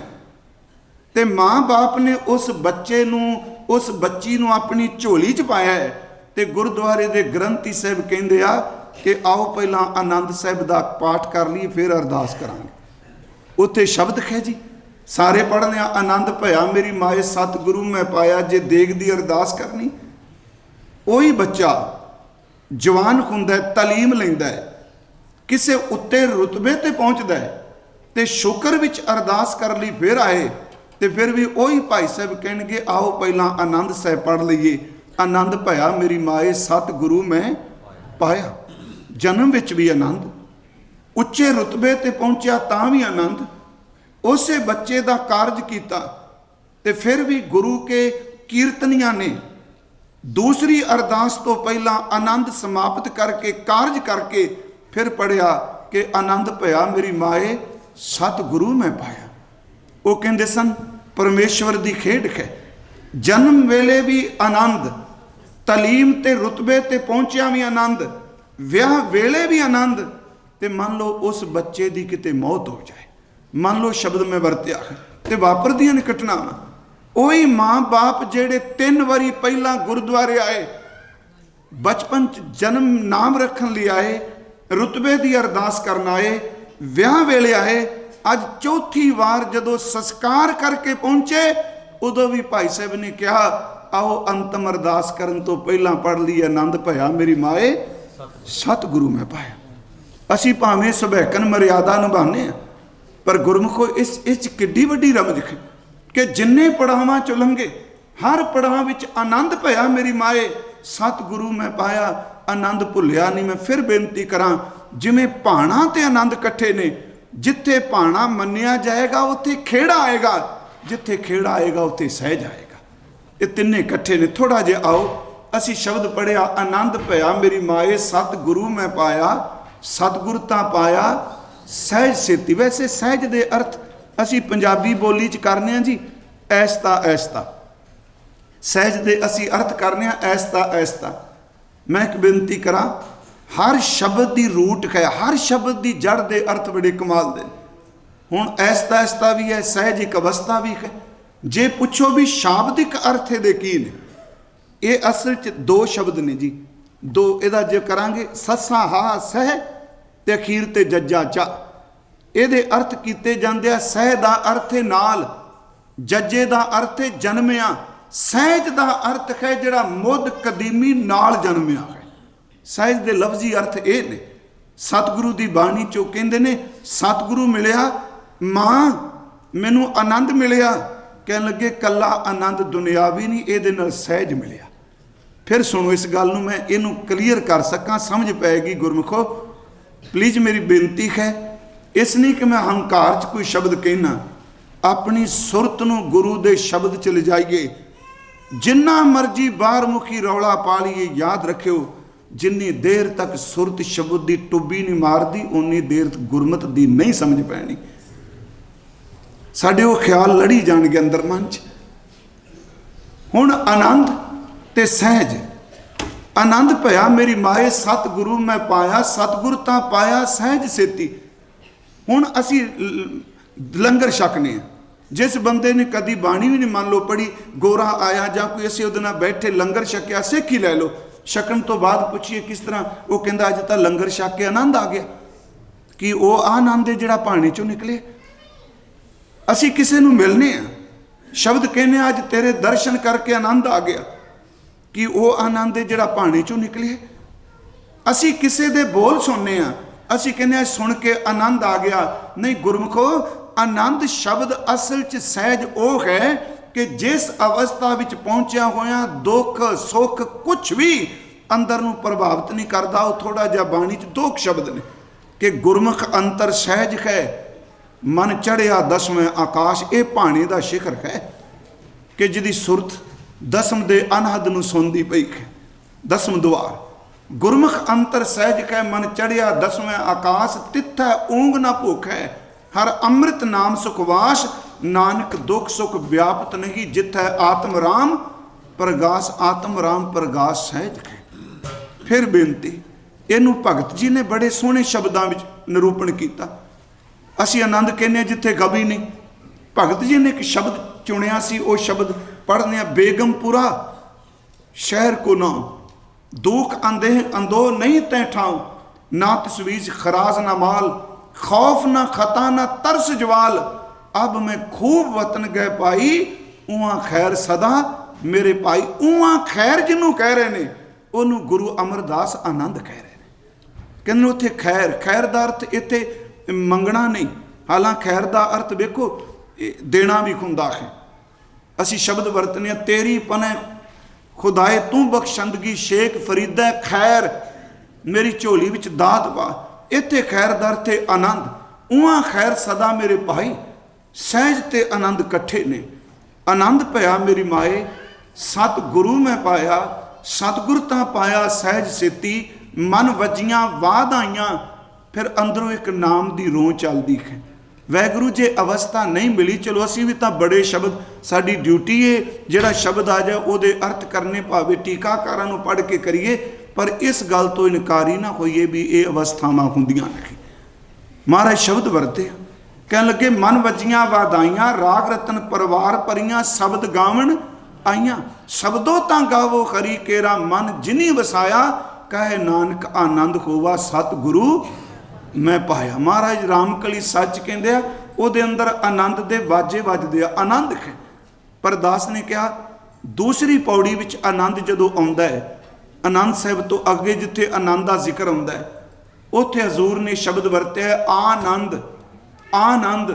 तो माँ बाप ने उस बच्चे नूं उस बच्ची नूं अपनी झोली च पाया है, तो गुरुद्वारे के ग्रंथी साहब कहते आ कि आओ पहला आनंद साहब का पाठ कर लीए फिर अरदास करांगे। उत्थे शब्द है जी, सारे पढ़ने आनंद भया मेरी माए सतगुरु मैं पाया। जे देग की अरदास करनी, वही बच्चा जवान हुंदा है, तलीम लैंदा है, किसी उत्ते रुतबे ते पहुँचता है, तो शुकर विच अरदास कर ली फिर आए, तो फिर भी वही भाई साहब कहेंगे आओ पहला आनंद साहब पढ़ लीए। आनंद भया मेरी माए सतगुरु मैं पाया। जन्म विच भी आनंद, उच्चे रुतबे ते पहुंचा तां भी आनंद, उसे बच्चे का कारज किया तो फिर भी गुरु के कीर्तनिया ने दूसरी अरदास तो पहला आनंद समाप्त करके कारज करके फिर पढ़िया कि आनंद भया मेरी माए सतगुरु मैं पाया। वो कहते सन परमेश्वर की खेड है। जन्म वेले भी आनंद, तलीम ते रुतबे ते पहुंचिया भी आनंद, विआह वेले भी आनंद, ते मान लो उस बच्चे की किते मौत हो जाए, मान लो शब्द में वरत्या है तो वापरदियां ने घटनावां। वही माँ बाप जेड़े 3 वारी पहला गुरुद्वारे आए, बचपन जन्म नाम रखन लिए आए, रुतबे की अरदास करन आए, विआह वेले आए, अज चौथी बार जदों संस्कार करके पहुंचे उदों भी भाई साहब ने कहा आओ अंतम अरदास करन तो पहला पढ़ ली आनंद भया मेरी माए सतगुरु मैं पाया। असी भावें सुभैकन मर्यादा निभाने हैं, पर गुरमुखो इस किड्डी वड्डी रमज है कि जिन्ने पड़ावां चों लंघे हर पड़ाव विच आनंद भया मेरी माए सतगुरु मैं पाया। आनंद भुलिया नहीं। मैं फिर बेनती करां, जिवें भाणा ते आनंद इकट्ठे ने, जिथे भाणा मन्निया जाएगा उत्थे खेड़ा आएगा, जिथे खेड़ा आएगा उत्थे सहज आएगा। ये तिन्ने इकट्ठे ने। थोड़ा जिहा आओ असी शब्द पढ़िया आनंद भया मेरी माए सतगुरु मैं पाया। सतगुरता पाया सहज सेती। वैसे सहज दे अर्थ असी पंजाबी बोली च करने जी ऐसता ऐसता, सहज दे असी अर्थ करने ऐसता ऐसता। मैं एक बेनती करा, हर शब्द की रूट है, हर शब्द की जड़ के अर्थ बड़े कमाल दे। हुण ऐसता ऐसता भी है, सहज एक अवस्था भी है। जे पुछो भी शाब्दिक अर्थ दे की ने, ये असल च 2 शब्द ने जी, 2। इहदा जे करांगे ससा हा सह ते अखीर ते जज्जा चा, ये अर्थ किए जाते हैं। सह का अर्थ है नाल, जज्जे का अर्थ है जन्मिया, सहज का अर्थ है जिहड़ा मुद कदीमी नाल जन्मिया है। सहज के लफ्जी अर्थ ये ने। सतगुरु की बाणी चो कहते ने सतगुरु मिलिया, माँ मैनू आनंद मिलिया, कह लगे कला आनंद दुनियावी नहीं, ये सहज मिलिया। फिर सुनो इस गल मैं इनू क्लीयर कर सकां, समझ पैगी गुरमुखो। प्लीज़ मेरी बेनती है, इस नहीं कि मैं हंकार च कोई शब्द कहना, अपनी सुरत नूं गुरु दे शब्द च ले जाइए। जिन्ना मर्जी बाहर मुखी रौला पा लीए, याद रखियो जिन्नी देर तक सुरत शब्द की टुब्बी नहीं मारती उन्नी देर गुरमत की नहीं समझ पैनी। साडे वो ख्याल लड़ी जाणगे अंदर मन च। हुण आनंद ते सहज, आनंद भया मेरी माए सतगुरु मैं पाया, सतगुर तां पाया सहज सेती। हुण असी लंगर छकने, जिस बंदे ने कदी बाणी भी नहीं मान लो पढ़ी, गोरा आया जां कोई असीं उहदे नाल बैठे लंगर छकिया, सिख ही लै लो, छकण तो बाद पुछिए किस तरह, वो कहंदा अज तां लंगर छक के आनंद आ गया। कि वो आनंद है जिहड़ा पाणी चों निकले। असीं किसे नूं मिलने आ, शब्द कहने अज तेरे दर्शन करके आनंद आ गया, कि वो आनंद है जिहड़ा पाणी चों निकले। असीं किसे दे बोल सुनने आ, असीं कहने सुन के आनंद आ गया। नहीं गुरमुखो, आनंद शब्द असल च सहज वो है कि जिस अवस्था विच पहुंचिया होया दुख सुख कुछ भी अंदर नूं प्रभावित नहीं करता। वो थोड़ा जिहा बाणी च दो शब्द ने कि गुरमुख अंतर सहज है, मन चढ़िया दसवें आकाश। ये भाणे दा शिखर है कि जिहदी सुरत दसम दे अनहद नूं सुनदी पई है। दसम द्वार गुरमुख अंतर सहज है, मन चढ़िया दसवें आकाश। तिथै ऊंग ना भूख है, हर अमृत नाम सुखवास। नानक दुख सुख व्यापत नहीं, जिथै आत्म राम प्रगास। आत्म राम प्रगास सहज है। फिर बेनती, इनू भगत जी ने बड़े सोहने शब्दों में निरूपण किया। असी आनंद कहने जिथे कवि नहीं, भगत जी ने एक शब्द चुनिया सी, वो शब्द पढ़ने बेगमपुरा शहर को नाम, दुख अंधे अंधो नहीं तै ठाव, ना तस्वीज खराज ना माल, खौफ ना खता ना तरस जवाल। अब मैं खूब वतन गए पाई, उहां खैर सदा मेरे पाई। उहां खैर जिन्हों कह रहे ने उन्हों गुरु अमरदास आनंद कह रहे हैं। कहते उत्थे खैर, खैर का अर्थ इत्थे मंगना नहीं, हालांकि खैर का अर्थ वेखो देना भी हुंदा है। असी शब्द वरतने तेरी पने खुदाए तू बख्शंदगी, शेख फरीदा खैर मेरी झोली विच दात पा। इत्थे खैर का अर्थ है आनंद। उहां खैर सदा मेरे भाई, सहज ते आनंद कट्ठे ने। आनंद भया मेरी माए सतगुरु मैं पाया, सतगुर तां पाया सहज सेती। मन वजियां वाद आईयां, फिर अंदरों एक नाम की रों चलती है। वैगुरु जे अवस्था नहीं मिली, चलो असी भी तो बड़े शब्द, साडी ड्यूटी है जिहड़ा शब्द आ जाए उहदे अर्थ करने, भावें टीकाकारां नूं पढ़ के करिए, पर इस गल तो इनकारी ना होइए भी ये अवस्थावां हुंदियां नहीं। महाराज शब्द वरते कहन लगे मन वजियां वादाइयां, राग रतन परिवार परियां, शब्द गावण आईयां। शब्दों तां गावो खरी केरा, मन जिनी वसाया, कहे नानक आनंद होवा सतगुरु मैं पाया। महाराज रामकली सच कहते हैं, ਉਹਦੇ अंदर आनंद के वाजे वजदे आनंद है। पर दास ने कहा दूसरी पौड़ी विच आनंद जदों आउंदा है, आनंद साहिब तो अगे जिथे आनंद का जिक्र आउंदा है, उत्थे हजूर ने शब्द वरते है आनंद। आनंद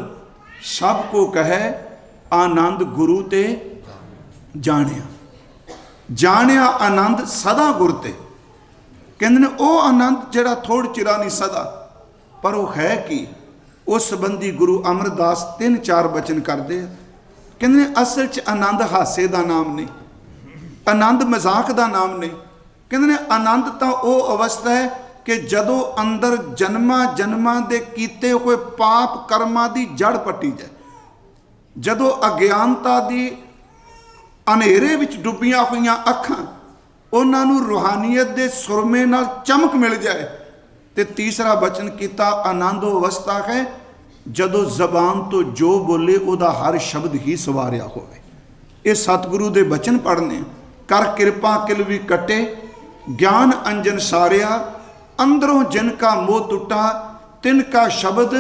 सब को कहे, आनंद गुरु ते जानिया। जानिया आनंद सदा गुर ते। कहते ने वो आनंद जिहड़ा थोड़ चिरा नहीं सदा, पर वो है कि उस संबंधी गुरु अमरदास 3-4 वचन करते हैं। कहते असल च आनंद हासे का नाम नहीं, आनंद मजाक का नाम नहीं। कहते आनंद तो वो अवस्था है कि जदों अंदर जन्मां जन्मां दे कीते हुए पाप कर्मां की जड़ पट्टी जाए, जदों अज्ञानता की अनेरे विच डुबियां हुई अखां उन्होंने रूहानीयत के सुरमे नाल चमक मिल जाए। तो तीसरा वचन किया आनंद अवस्था है जदों जबान तो जो बोले उदा हर शब्द ही सवारिया होवे। ये सतगुरु के वचन पढ़ने, कर कृपा किल भी कटे, ज्ञान अंजन सारिया, अंदरों जिनका मोह टुटा, तिनका शब्द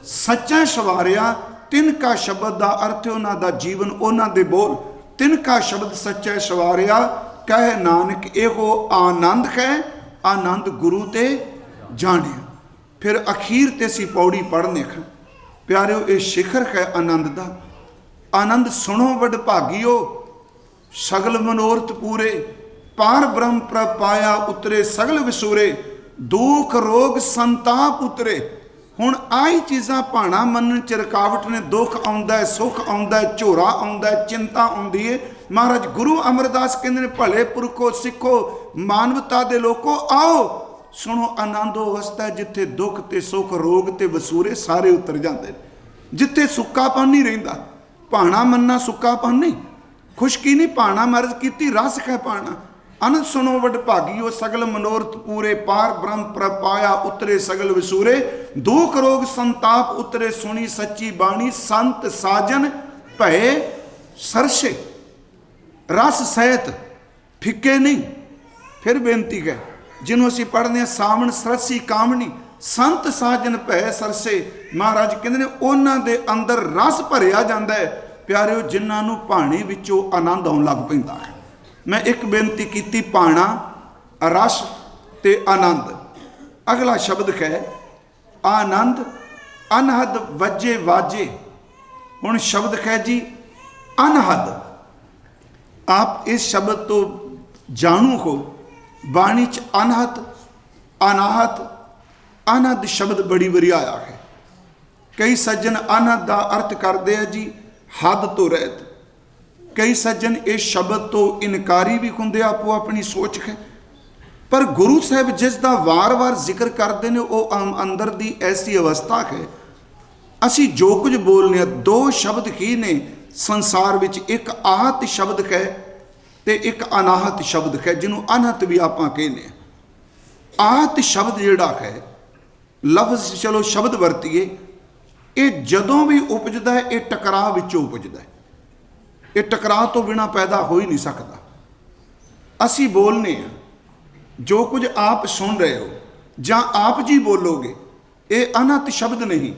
सच्चा सवारिया। तिनका शब्द का अर्थ उन्हों का जीवन, उन्हों के बोल, तिनका शब्द सच्चा सवारिया। कहे नानक एहो आनंद है, आनंद गुरु ते जाने। फिर अखीर ते सी पौड़ी पढ़ने खां प्यारिओ, ये शिखर है आनंद का। आनंद सुनो वड भागियो, सगल मनोरथ पूरे, पार ब्रह्म प्रभ पाया उतरे सगल विसूरे, दुख रोग संताप उतरे। हुण आई चीज़ां भाणा मनण च रुकावट ने। दुख आउंदा है, सुख आउंदा है, झोरा आउंदा है, चिंता आउंदी है। महाराज गुरु अमरदास कहंदे ने, भले पुरखो सिखो मानवता दे लोको आओ सुनो आनंद अवस्था है जिथे दुख ते सुख रोग ते वसूरे सारे उतर जाते। जिथे सुक्कापन नहीं रहिंदा, भाणा मन्ना सुक्कापन नहीं, खुशकी नहीं, भाणा मर्ज कीती रस कै पाना। अनंत सुनो वड भागियो सगल मनोरथ पूरे, पार ब्रह्म प्रभ पाया उतरे सगल विसूरे, दुख रोग संताप उतरे, सुनी सच्ची बाणी संत साजन भये सरसे। रस सहित फिक्के नहीं। फिर बेनती है जिन्हों असीं पढ़ते हैं, सावण सरसी कामनी संत साजन भय सरसे। महाराज कहते ने उन्हां दे अंदर रस भरिया जाता है। प्यारिओ जिन्हां नूं भाणे विचों आनंद आउण लग पैंदा है। मैं एक बेनती की, भाणा रस ते आनंद। अगला शब्द है आनंद अनहद वजे वाजे। हुण शब्द है जी अनहद। आप इस शब्द तो जाणू हो, बाणी च अनहद अनाहत अनहद शब्द बड़ी बारी आया है। कई सज्जन अनहद का अर्थ करते हैं जी हद तो रहत। कई सज्जन इस शब्द तो इनकारी भी होंगे, आपो अपनी सोच है। पर गुरु साहब जिसका वार वार जिक्र करते हैं वो अंदर की ऐसी अवस्था है। असी जो कुछ बोलने दो शब्द ही ने संसार विच, एक आहत शब्द है ते एक अनाहत शब्द है, जिन्हों अनहत भी आप कहने। आहत शब्द जिहड़ा है लफ्ज़ चलो शब्द वरतीए, ये जदों भी उपजदा है ये टकराव विचों उपजदा है। ये टकराव तो बिना पैदा हो ही नहीं सकता। असी बोलने हैं जो कुछ आप सुन रहे हो जां आप जी बोलोगे, ये अनहत शब्द नहीं,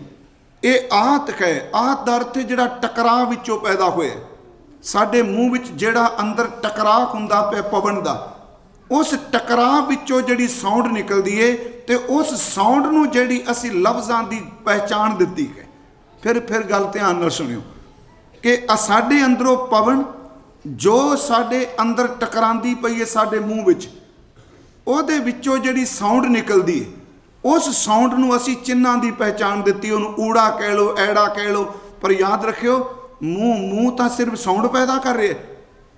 ये आहत है। आहत का अर्थ जिहड़ा टकराव विचों पैदा होया। साडे मूँह विच जिहड़ा अंदर टकराव हुंदा पिया पवन दा, उस टकराव विचों जिहड़ी साउंड निकलदी है ते उस साउंड नूं जिहड़ी असी लफ्ज़ां दी पहचान दित्ती है। फिर गल ध्यान नाल सुनियो कि साडे अंदरों पवन जो साडे अंदर टकरांदी पई है साडे मूँह विच, उहदे विचों जिहड़ी साउंड निकलदी है, उस साउंड नूं असी चिन्हां दी पहचान दित्ती। उहनूं ऊड़ा कह लो, ऐड़ा कह लो, पर याद रखियो मूँह तो सिर्फ साउंड पैदा कर रहे,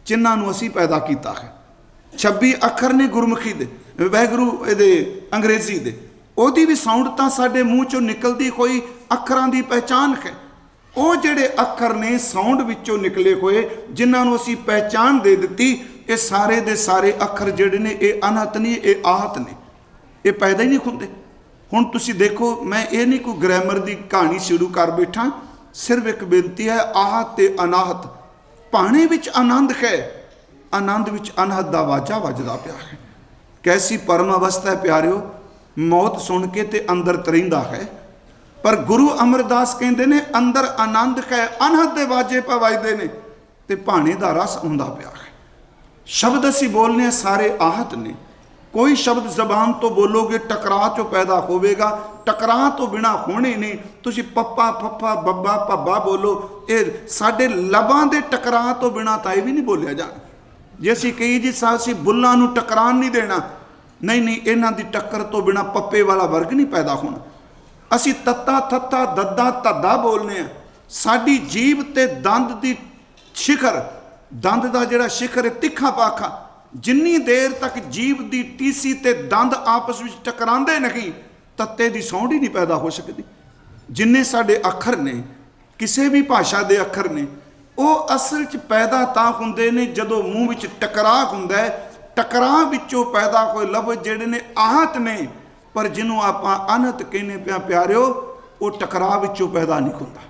चिन्हां नूं असी पैदा कीता है। 26 अखर ने गुरमुखी दे, वैगुरू दे अंग्रेजी दे, ओदी भी साउंड तो साडे मूँह चों निकलदी कोई अखरां दी पहचान है। वो जिहड़े अखर ने साउंड विचों निकले हुए जिन्हां नूं असी पहचान दे दित्ती, ये सारे दे सारे अखर जिहड़े ने ये अनहत नहीं, ये आहत ने, ये पैदा ही नहीं हुंदे। हुण तुसीं देखो, मैं ये नहीं कोई ग्रामर की कहानी शुरू कर बैठा, सिर्फ एक बेनती है आहत ते अनाहत। भाणे विच आनंद है, आनंद विच अनहद दा वाजा वजदा पिया है। कैसी परम अवस्था है प्यारिओ, मौत सुन के ते अंदर तरिंदा है। पर गुरु अमरदास कहते ने अंदर आनंद है, अनहद दे वाजे पा वजदे ने ते भाणे दा रस आउंदा पिया है। शब्द असी बोलने सारे आहत ने। कोई शब्द जबान तो बोलोगे टकरा चो पैदा होवेगा, टकरा तो बिना होने नहीं। तुसी पप्पा फप्पा बब्बा भब्बा बोलो, ये साडे लबां दे टकरा तो बिना ताई भी नहीं बोलिया जाना। जे असीं कही जी असीं बुल्लां नूं टकरान नहीं देना, नहीं नहीं, इन्हां दी टक्कर तो बिना पप्पे वाला वर्ग नहीं पैदा होना। असीं तत्ता थत्ता दद्दा धद्दा बोलने हैं। साडी जीभ ते दंद दी शिखर, दंद दा जिहड़ा शिखर है तिखा पाखा, जिन्नी देर तक जीभ दी टीसी ते दंद आपस में टकरांदे नहीं, तत्ते दी सौंड ही नहीं पैदा हो सकती। जिन्ने साडे अखर ने, किसी भी भाषा दे अखर ने, वो असल च पैदा तां हुंदे ने जदों मूँह विच टकराव हुंदा है। टकराव विचों पैदा होए लफ्ज़ जिहड़े ने आहत ने, पर जिन्हों आपां अनहत कहने पिया प्यारिओ, वो टकराव विचों पैदा नहीं हुंदा।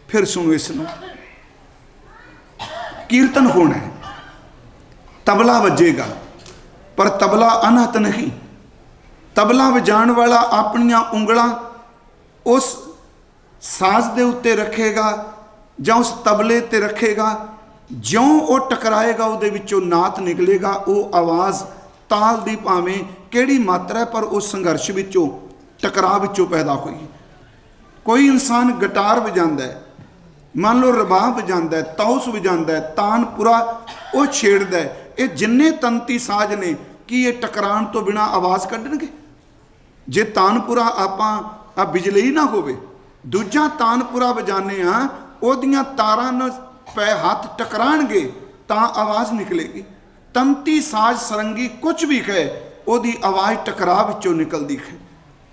फिर सुनो, इसनूं कीर्तन होना है, तबला वजेगा, पर तबला अनहत नहीं। तबला वजाण वाला अपनियां उंगलां उस साज दे उत्ते रखेगा जां उस तबले ते रखेगा, ज्यों वो टकराएगा उहदे विचों नात निकलेगा। वो आवाज़ ताल दी भावें किहड़ी मात्रा पर उस संघर्ष विचों टकराव विचों पैदा हुई। कोई इंसान गिटार वजांदा है, मान लो रबाब वजांदा है, तौस वजांदा है, तानपुरा वो छेड़दा है, ये जिन्ने तंती साज ने कि ये टकराण तो बिना आवाज़ कढ़णगे? जे तानपुरा आपां आ बिजली ना होवे, दूजा तानपुरा वजाने हाँ, ओदियां तारां नाल पै हथ टकराणगे तां आवाज़ निकलेगी। तंती साज सरंगी कुछ भी है, ओदी आवाज़ टकरा विचों निकलदी है।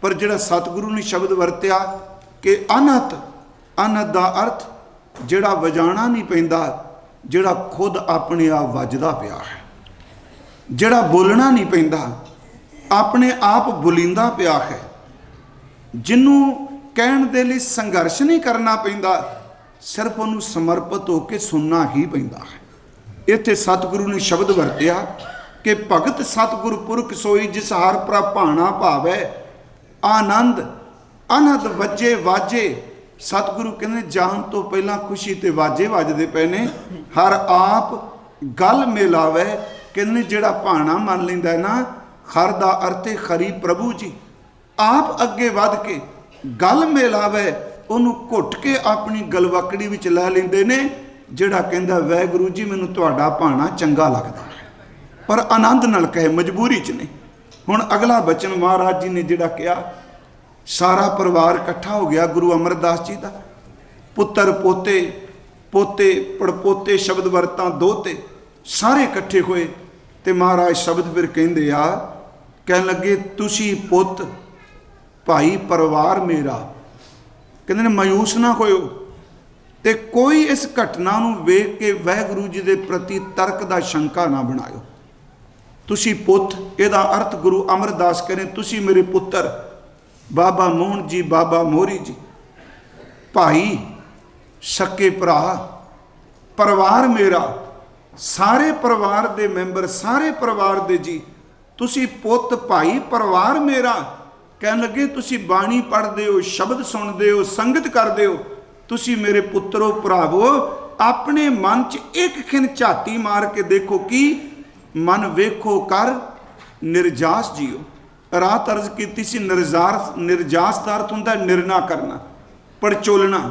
पर जिहड़ा सतगुरु ने शब्द वरत्या कि अनहत, अनहत दा अर्थ जिहड़ा वजाना नहीं पैंदा, जिहड़ा खुद अपने आप वजदा पिया है, जिहड़ा बोलना नहीं पैंदा, अपने आप बोलिंदा पिया है, जिन्हों कहण दे लई संघर्ष नहीं करना पैंदा, सिर्फ उन्होंने समर्पित होकर सुनना ही पैंदा है। इत्थे सतगुरु ने शब्द वरत्या कि भगत सतगुरु पुरख सोई जिस हर प्रभ भाणा भावै, आनंद अनहद वजे वाजे। सतगुरु कहने जान तो पहला खुशी ते वाजे वजदे पे ने, हर आप गल मिलावे। कहने जिहड़ा भाणा मन लैंदा है ना, हर दा अर्थ है खरी प्रभु जी, आप अगे वध के गल मिलावे, उन्होंने घुट के अपनी गलवकड़ी विच लै लैंदे ने। जिहड़ा कहंदा वाहिगुरू जी मैनूं तुहाडा भाणा चंगा लगदा है, पर आनंद नाल कहे, मजबूरी च नहीं। हुण अगला बचन महाराज जी ने जिहड़ा कहा, सारा परिवार इकट्ठा हो गया गुरु अमरदास जी का, पुत्र पोते पोते पड़पोते शब्द वरतां दोते सारे इकट्ठे होए। ते महाराज शब्द फिर कहिंदे आ, कहन लगे तुसी पुत भाई परिवार मेरा, कहंदे ने मायूस ना होयो ते कोई इस घटना नूं वेख के वाहिगुरू जी दे प्रति तर्क दा शंका ना बनायो। तुसी पुत, इहदा अर्थ गुरु अमरदास करें तुसी मेरे पुत्र, बाबा मोहन जी, बाबा मोहरी जी, भाई सके भरा, परिवार मेरा, सारे परिवार दे मैंबर, सारे परिवार दे जी, तुसी पुत भाई परिवार मेरा। कहन लगे तुसी बाणी पढ़दे हो, शब्द सुनदे हो, संगत करदे हो, तुसी मेरे पुत्रो भरावो, अपने मन च एक खिन झाती मार के देखो कि मन वेखो कर निर्जास जियो। रात अर्ज की सी, निर्जास का अर्थ होंदा निर्णय करना, पड़चोलना,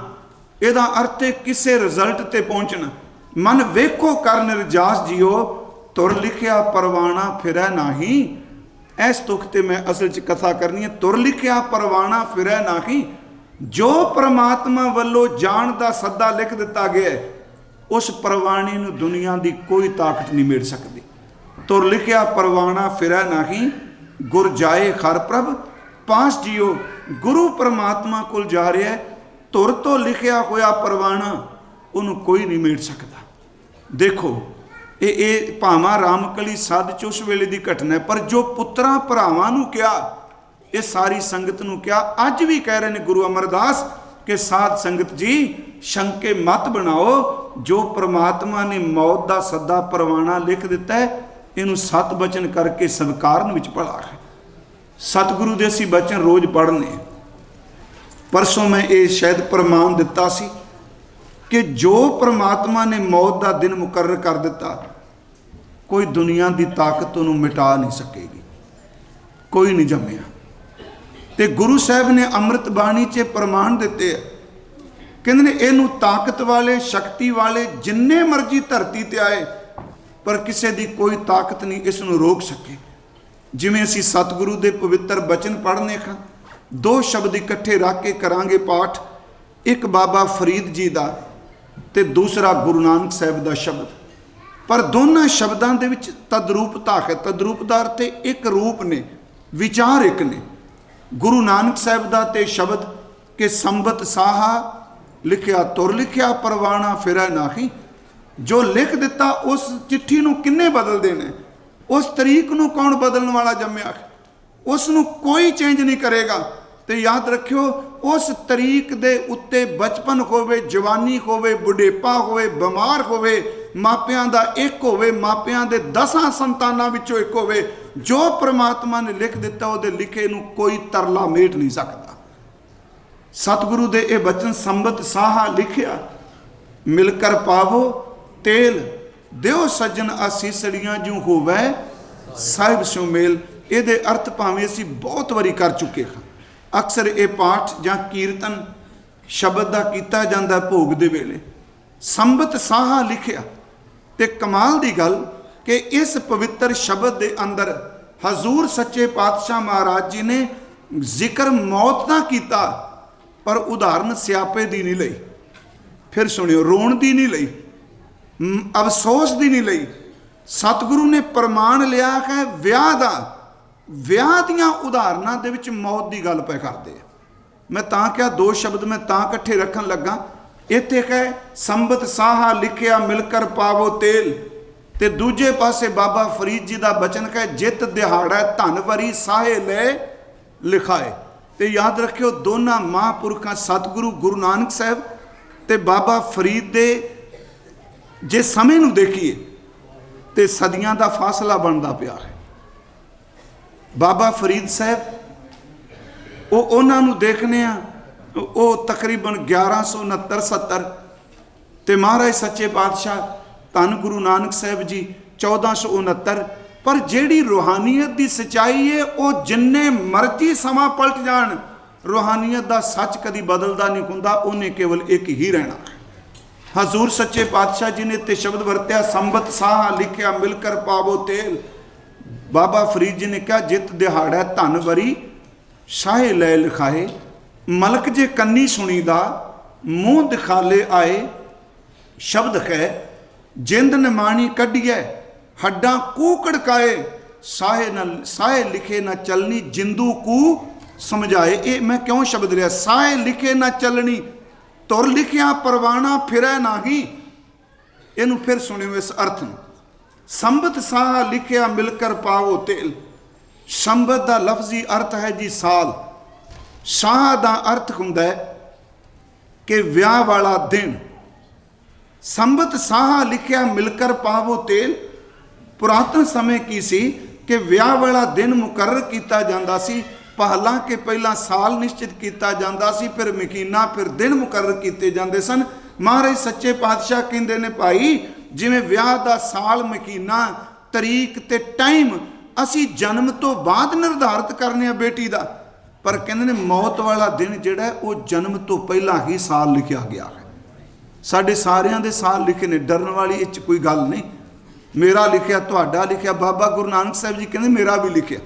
इहदा अर्थ है किसी रिजल्ट ते पहुंचना। मन वेखो कर निर्जास जियो, तुर लिखिया परवाना फिरै नाही। इस तुख ते मैं असल च कथा करनी है। तुर लिखिया परवाना फिरै नाही, जो परमात्मा वालों जान का सद्दा लिख दिता गया है, उस परवाने नूं दुनिया की कोई ताकत नहीं मिल सकती। तुर लिखिया परवाना फिरै नाही, गुर जाए खर प्रभ पास जियो। गुरु परमात्मा को जा रहा है, तुर तो लिखिया होया परवाना उन्होंने कोई नहीं मिल सकता। देखो ये भावां रामकली साध च उस वेले की घटना है, पर जो पुत्रां भरावां नूं क्या, ये सारी संगत नूं क्या, अज भी कह रहे हैं गुरु अमरदास कि साध संगत जी शंके मत बनाओ, जो परमात्मा ने मौत का सद्दा परवाना लिख दिता है, इनू सत बचन करके स्वीकारन विच भला है। सतगुरु दे असीं बचन रोज़ पढ़ने। परसों मैं ये शायद प्रमाण दिता सी कि जो परमात्मा ने मौत का दिन मुकर्रर कर दिता, कोई दुनिया की ताकत उन्होंने मिटा नहीं सकेगी, कोई नहीं जमया। ते गुरु साहब ने अमृत बाणी च प्रमाण दिते है, कहते ने इनू ताकत वाले शक्ति वाले जिन्ने मर्जी धरती ते आए, पर किसी की कोई ताकत नहीं इसनूं रोक सके। जिवें असीं सतगुरु दे पवित्र बचन पढ़ने हाँ, दो शब्द इकट्ठे रख के करांगे पाठ, एक बाबा फरीद जी का ते दूसरा गुरु नानक साहब का शब्द, पर दोनों शब्दों के विच तदरूपता है। तदरूपता अर्थ एक रूप ने, विचार एक ने। गुरु नानक साहब का ते शब्द के संबत साहा लिखिया तुर लिखिया परवाना फिरै नाही। जो लिख दिता उस चिट्ठी नूं किन्ने बदल देना, उस तरीक नूं कौन बदलने वाला जम्मिया, उसनूं कोई चेंज नहीं करेगा। तो याद रखियो, उस तरीक दे उत्ते बचपन होवे, जवानी होवे, बुढ़ेपा होवे, बीमार होवे, मापियां दा एक होवे, मापियां दे 10 संतानां विचों एक होवे, जो परमात्मा ने लिख दिता उहदे लिखे नूं कोई तरला मेट नहीं सकता। सतगुरु दे ये बचन संबत साहा लिखिया मिलकर पावो तेल, दिओ सज्जन आसीसड़ियां जूं होवे साहिब स्यों मेल। ये अर्थ भावें असीं बहुत वारी कर चुके हैं। अक्सर ये पाठ जां कीर्तन शब्द का किया जाता भोग दे वेले। संबत साहा लिखिया, ते कमाल की गल कि इस पवित्र शब्द के अंदर हजूर सच्चे पातशाह महाराज जी ने जिक्र मौत का किया, पर उदाहरण स्यापे की नहीं लई। फिर सुनियो, रोण की नहीं लई, अफसोस की नहीं लई। सतगुरु ने प्रमाण लिया है विआह का। विआह दियां उदाहरणों दे विच मौत की गल पे करते। मैं तां क्या दो शब्द मैं तां इकट्ठे रखन लगा। इत्थे है संबत साहा लिखिया मिलकर पावो तेल, ते दूजे पासे बाबा फरीद जी का बचन है जित दिहाड़ा धन वरी साहे ले लिखाए। ते याद रखियो दोनों महापुरखों सतगुरु गुरु नानक साहब ते बाबा फरीद दे जे समय नूं देखिए तो सदियां का फासला बनता पिया है। बाबा फरीद साहब वो उन्होंने देखने वो तकरीबन 1169-70 ते महाराज सच्चे पातशाह धन गुरु नानक साहब जी 1469। पर जिहड़ी रूहानीयत की सच्चाई है वो जिन्ने मर्जी समा पलट जान, रूहानीयत का सच कभी बदलता नहीं हुंदा, उन्हें केवल एक ही रहना। हजूर सच्चे पातशाह जी ने ते शब्द वरत्या संबत साहा लिखिया मिलकर पावो तेल। बाबा फरीद जी ने कहा जित दिहाड़ा धन वरी शाहे लै लिखाए, मलक जे कन्नी सुनीदा मूँह दिखाले आए। शब्द है जिंद निमाणी कढ़िए हड्डा कूकड़काए, साहे लिखे न चलनी जिंदू कू समझाए। ये मैं क्यों शब्द लिया, साहे लिखे न चलनी तुर लिखिया परवाना फिरै नाही। इनू फिर सुनियो इस अर्थ में, संबत साहा लिखिया मिलकर पावो तेल। संबत का लफ्जी अर्थ है जी साल। शाह का अर्थ हुंदा है कि विआह वाला दिन। संबत साहा लिखिया मिलकर पावो तेल पुरातन समय की सी कि विआह वाला दिन मुकर्रर किया जाता सी। पहला के पहला साल निश्चित किया जाता सी, फिर महीना, फिर दिन मुकर्रर किए जाते सन। महाराज सच्चे पातशाह कहते ने भाई जिवें विआह का साल, महीना, तरीक ते टाइम असी जन्म तो बाद निर्धारित करने बेटी का, पर कहते ने मौत वाला दिन जिहड़ा वो जन्म तो पहला ही साल लिखा गया है। साडे सारियां दे साल लिखे ने, डरन वाली इच कोई गल नहीं। मेरा लिखिया, तुहाडा लिखिया, बाबा गुरु नानक साहब जी कहते मेरा भी लिखिया।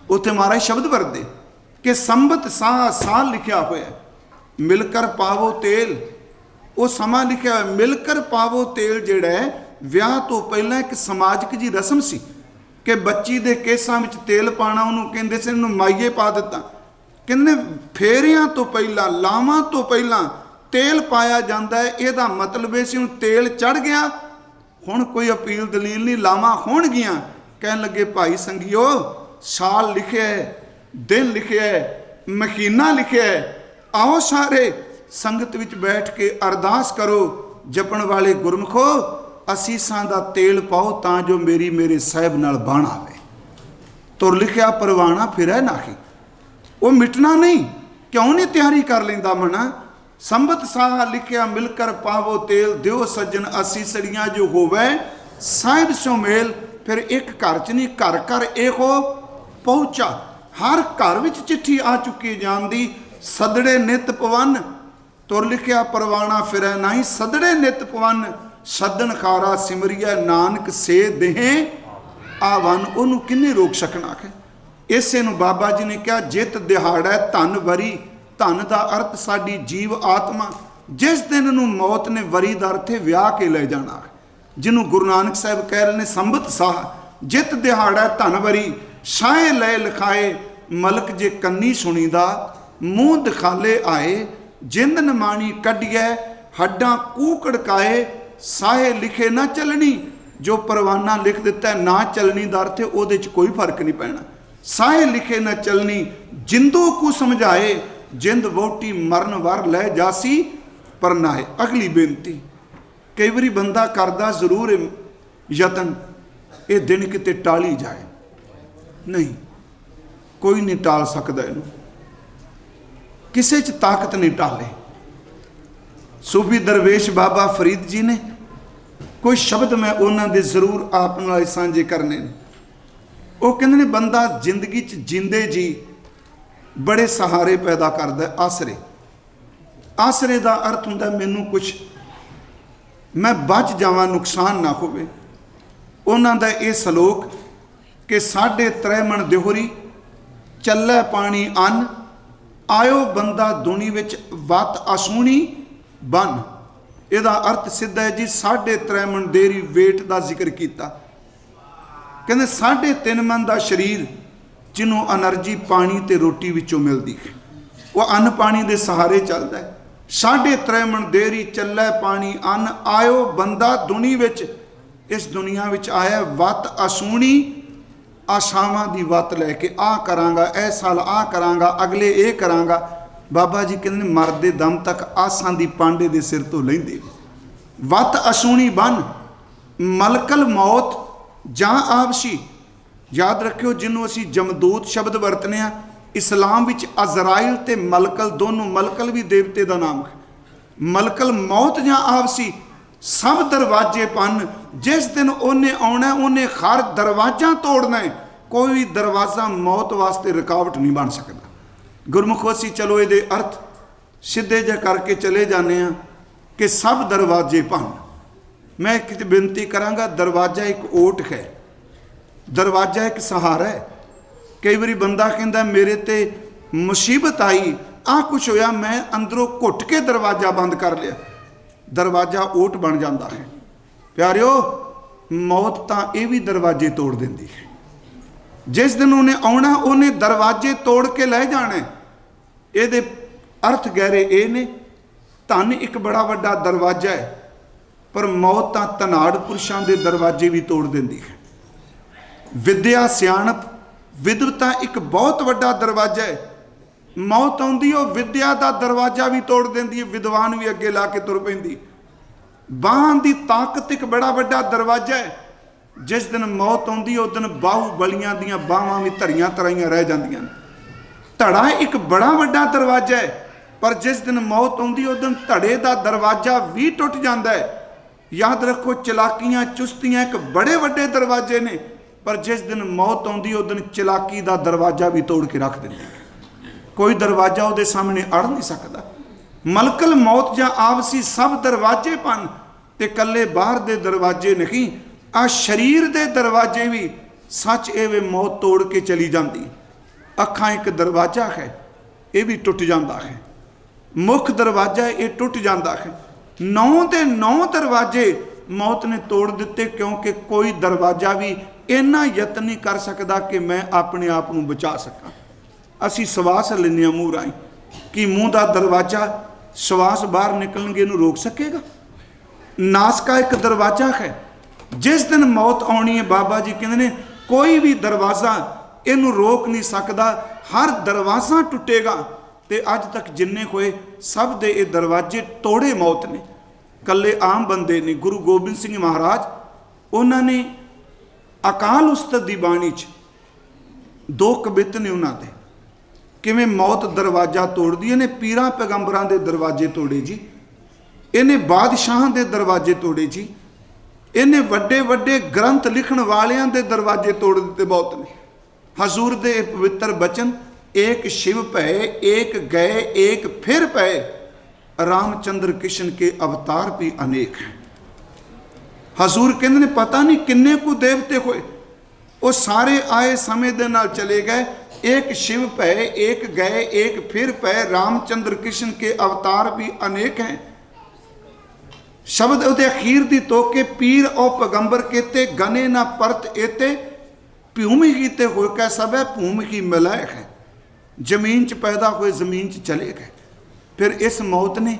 उत्थे महाराज शब्द वरते कि संबत साह साल लिखिया होया, मिलकर पावो तेल वो समा लिखिया होया। मिलकर पावो तेल जिहड़ा है विआह तो पहला एक समाजिक जी रस्म सी कि बच्ची दे केसां विच तेल पाना, उन्होंने कहते से उन्होंने माईए पा दिता। कहते फेरियां तो पहला, लावां तो पहला तेल पाया जाता है। यदा मतलब है सी तेल चढ़ गया, हुण कोई अपील दलील नहीं, लावां होणगियां। कहन लगे भाई संगियो साल लिखे है, दिन लिखे है, महीना लिखे है, आओ सारे संगत विच बैठ के अरदास करो। जपण वाले गुरमुखो असीसां दा तेल पाओ तां जो मेरी मेरे साहिब नाल बाण आवे। तुर लिखिया परवाना फिरै नाही, वो मिटना नहीं। क्यों नहीं तैयारी कर लेंदा मना। संबत साहा लिखिया मिलकर पावो तेल, दियो सज्जन असीसड़ियां जो होवे साहिब सो मेल। फिर एक घर च नहीं, घर घर एहो पहुंचा। हर घर विच चिट्ठी आ चुकी जांदी, सदड़े नित पवन। तुर लिखिया परवाना फिरै नाही, सदड़े नित पवन। सदन खारा सिमरिया नानक से देहे आवन। उन्होंने किन्ने रोक सकना है। इसे नूं बाबा जी ने कहा जित दिहाड़ा धन वरी। धन का अर्थ साडी जीव आत्मा। जिस दिन नूं मौत ने वरी का अर्थ है विआह के ले जाना है, जिन्हों गुरु नानक साहब कह रहे हैं संबत साह। जित दिहाड़ा धन वरी शाहे ले लिखाए, मलक जे कन्नी सुनीदा मूँह दिखाले आए। जिंद नमाणी कढ़िए हड्डां कूकड़काए, साहे लिखे ना चलनी। जो परवाना लिख दिता है ना चलनी का अर्थ है उहदे च कोई फर्क नहीं पैना। साहे लिखे न चलनी जिंदों को समझाए, जिंद वोटी मरन वार लै जासी पर नाए। अगली बेनती, कई बारी बंदा करदा जरूर है यतन ये दिन किते टाली जाए, नहीं कोई नहीं टाल सकता इनू, किसी च ताकत नहीं टाले। सूफी दरवेश बाबा फरीद जी ने कोई शब्द मैं उन्होंने जरूर आप नाल सांझे करने। वो कहते ने बंदा जिंदगी च जिंदे जी बड़े सहारे पैदा करता है। आसरे, आसरे का अर्थ होंदा मैनू कुछ मैं बच जावां, नुकसान ना होवे। उन्हां दा ये सलोक कि साढ़े त्रैमण दिहोरी चलै पानी अन्न, आयो बंदा दुनी विच वत असूणी बन। इहदा अर्थ सिद्धा है जी, साढ़े त्रैमण देरी वेट का जिक्र किया। कहते 3.5 मन का शरीर जिन्हों एनर्जी पानी ते रोटी विचों मिलती है, वह अन्न पानी के सहारे चलता है। 3.5 मन देरी चलै पानी अन्न, आयो बंदा दुनी विच, इस दुनिया विच आया वत असूणी, आशावां दी वत लैके आ करांगा, ए साल आ करांगा, अगले ये करांगा। बाबा जी कहते मरदे दम तक आसां दी पांडे दे सिर तो लैंदे। वत असूणी बन, मलकल मौत जां आवशी। याद रखियो, जिन्हों असी जमदूत शब्द वरतने आ, इस्लाम विच अजराइल ते मलकल दोनों, मलकल भी देवते का नाम है। मलकल मौत जां आवसी सब दरवाजे पन। जिस दिन उन्हें आना उन्हें हर दरवाजा तोड़ना है। कोई भी दरवाजा मौत वास्ते रुकावट नहीं बन सकता। गुरमुख असी चलो ये अर्थ सीधे जे करके चले जाने हैं कि सब दरवाजे पन। मैं कित बेनती करांगा, दरवाजा एक ओट है, दरवाजा एक सहारा है। कई बारी बंदा कहता मेरे ते मुसीबत आई, आ कुछ होया, मैं अंदरों घुट के दरवाजा बंद कर लिया, दरवाजा ओट बन जाता है। प्यारिओ, मौत तो ये भी दरवाजे तोड़ देती है। जिस दिन उन्हें आना उन्हें दरवाजे तोड़ के लै जाना। ये अर्थ गहरे ये ने, धन एक बड़ा वड्डा दरवाजा है, पर मौत तो धनाड़ पुरुषों के दरवाजे भी तोड़ देती है। विद्या सियाणप विद्वता एक बहुत वड्डा दरवाजा है। मौत आउंदी ओ विद्या का दरवाजा भी तोड़ देंदी है, विद्वान भी अगे ला के तुर पैंदी। बाहां दी ताकत एक बड़ा वड्डा दरवाजा है। जिस दिन मौत आउंदी उस दिन बाहू बलियां दियां बाहां भी धरियां तराइयां रह जांदियां। धड़ा एक बड़ा वड्डा दरवाजा है, पर जिस दिन मौत आउंदी उस दिन धड़े का दरवाजा भी टुट जाता है। याद रखो, चलाकियां चुस्तियां एक बड़े वड्डे दरवाजे ने, पर जिस दिन मौत आउंदी उस दिन चलाकी का दरवाजा भी तोड़ के रख देंदी। कोई दरवाजा उसके सामने अड़ नहीं सकता। मलकल मौत जां आवसी सब दरवाजे पन, ते कल्ले बाहर दे दरवाजे नहीं, आ शरीर दे दरवाजे भी सच एवे मौत तोड़ के चली जाती। अखां एक दरवाजा है, ये भी टुट जाता है। मुख दरवाजा ये टुट जाता है। 9 दे 9 दरवाजे मौत ने तोड़ दिते, क्योंकि कोई दरवाजा भी इन्ना यत्न नहीं कर सकता कि मैं अपने आप को बचा सका। असी श्वास लेने मूँह राई, कि मूँह का दरवाजा श्वास बाहर निकलने नूं रोक सकेगा? नास का एक दरवाजा है। जिस दिन मौत आनी है, बाबा जी कहते हैं कोई भी दरवाजा इनू रोक नहीं सकता, हर दरवाजा टुटेगा। तो अज तक जिन्ने होए सब दे ये दरवाजे तोड़े मौत ने। कल्ले आम बंदे ने। गुरु गोबिंद सिंह महाराज उन्होंने अकाल उस्ताद दी बाणी च 2 कवित ने उन्होंने किवें मौत दरवाजा तोड़दी। इन्हें पीरां पैगंबरां दे दरवाजे तोड़े जी, इन्हें बादशाहां दे दरवाजे तोड़े जी, इन्हें वड्डे वड्डे ग्रंथ लिखण वालियां दे दरवाजे तोड़ दिते मौत ने। हजूर दे पवित्र बचन, एक शिव भय एक गए एक फिर पए, रामचंद्र कृष्ण के अवतार भी अनेक हैं। हजूर कहते ने पता नहीं किन्ने को देवते होए, वो सारे आए समय दे नाल चले गए। एक शिव भय एक गए एक फिर पए, रामचंद्र कृष्ण के अवतार भी अनेक हैं। शब्द उदे अखीर दी तोके, पीर ओ पैगंबर केते गने ना परत एते, भूमि कीते होए कै सब है भूमि की मलायक है। जमीन च पैदा हुए जमीन च चले गए। फिर इस मौत ने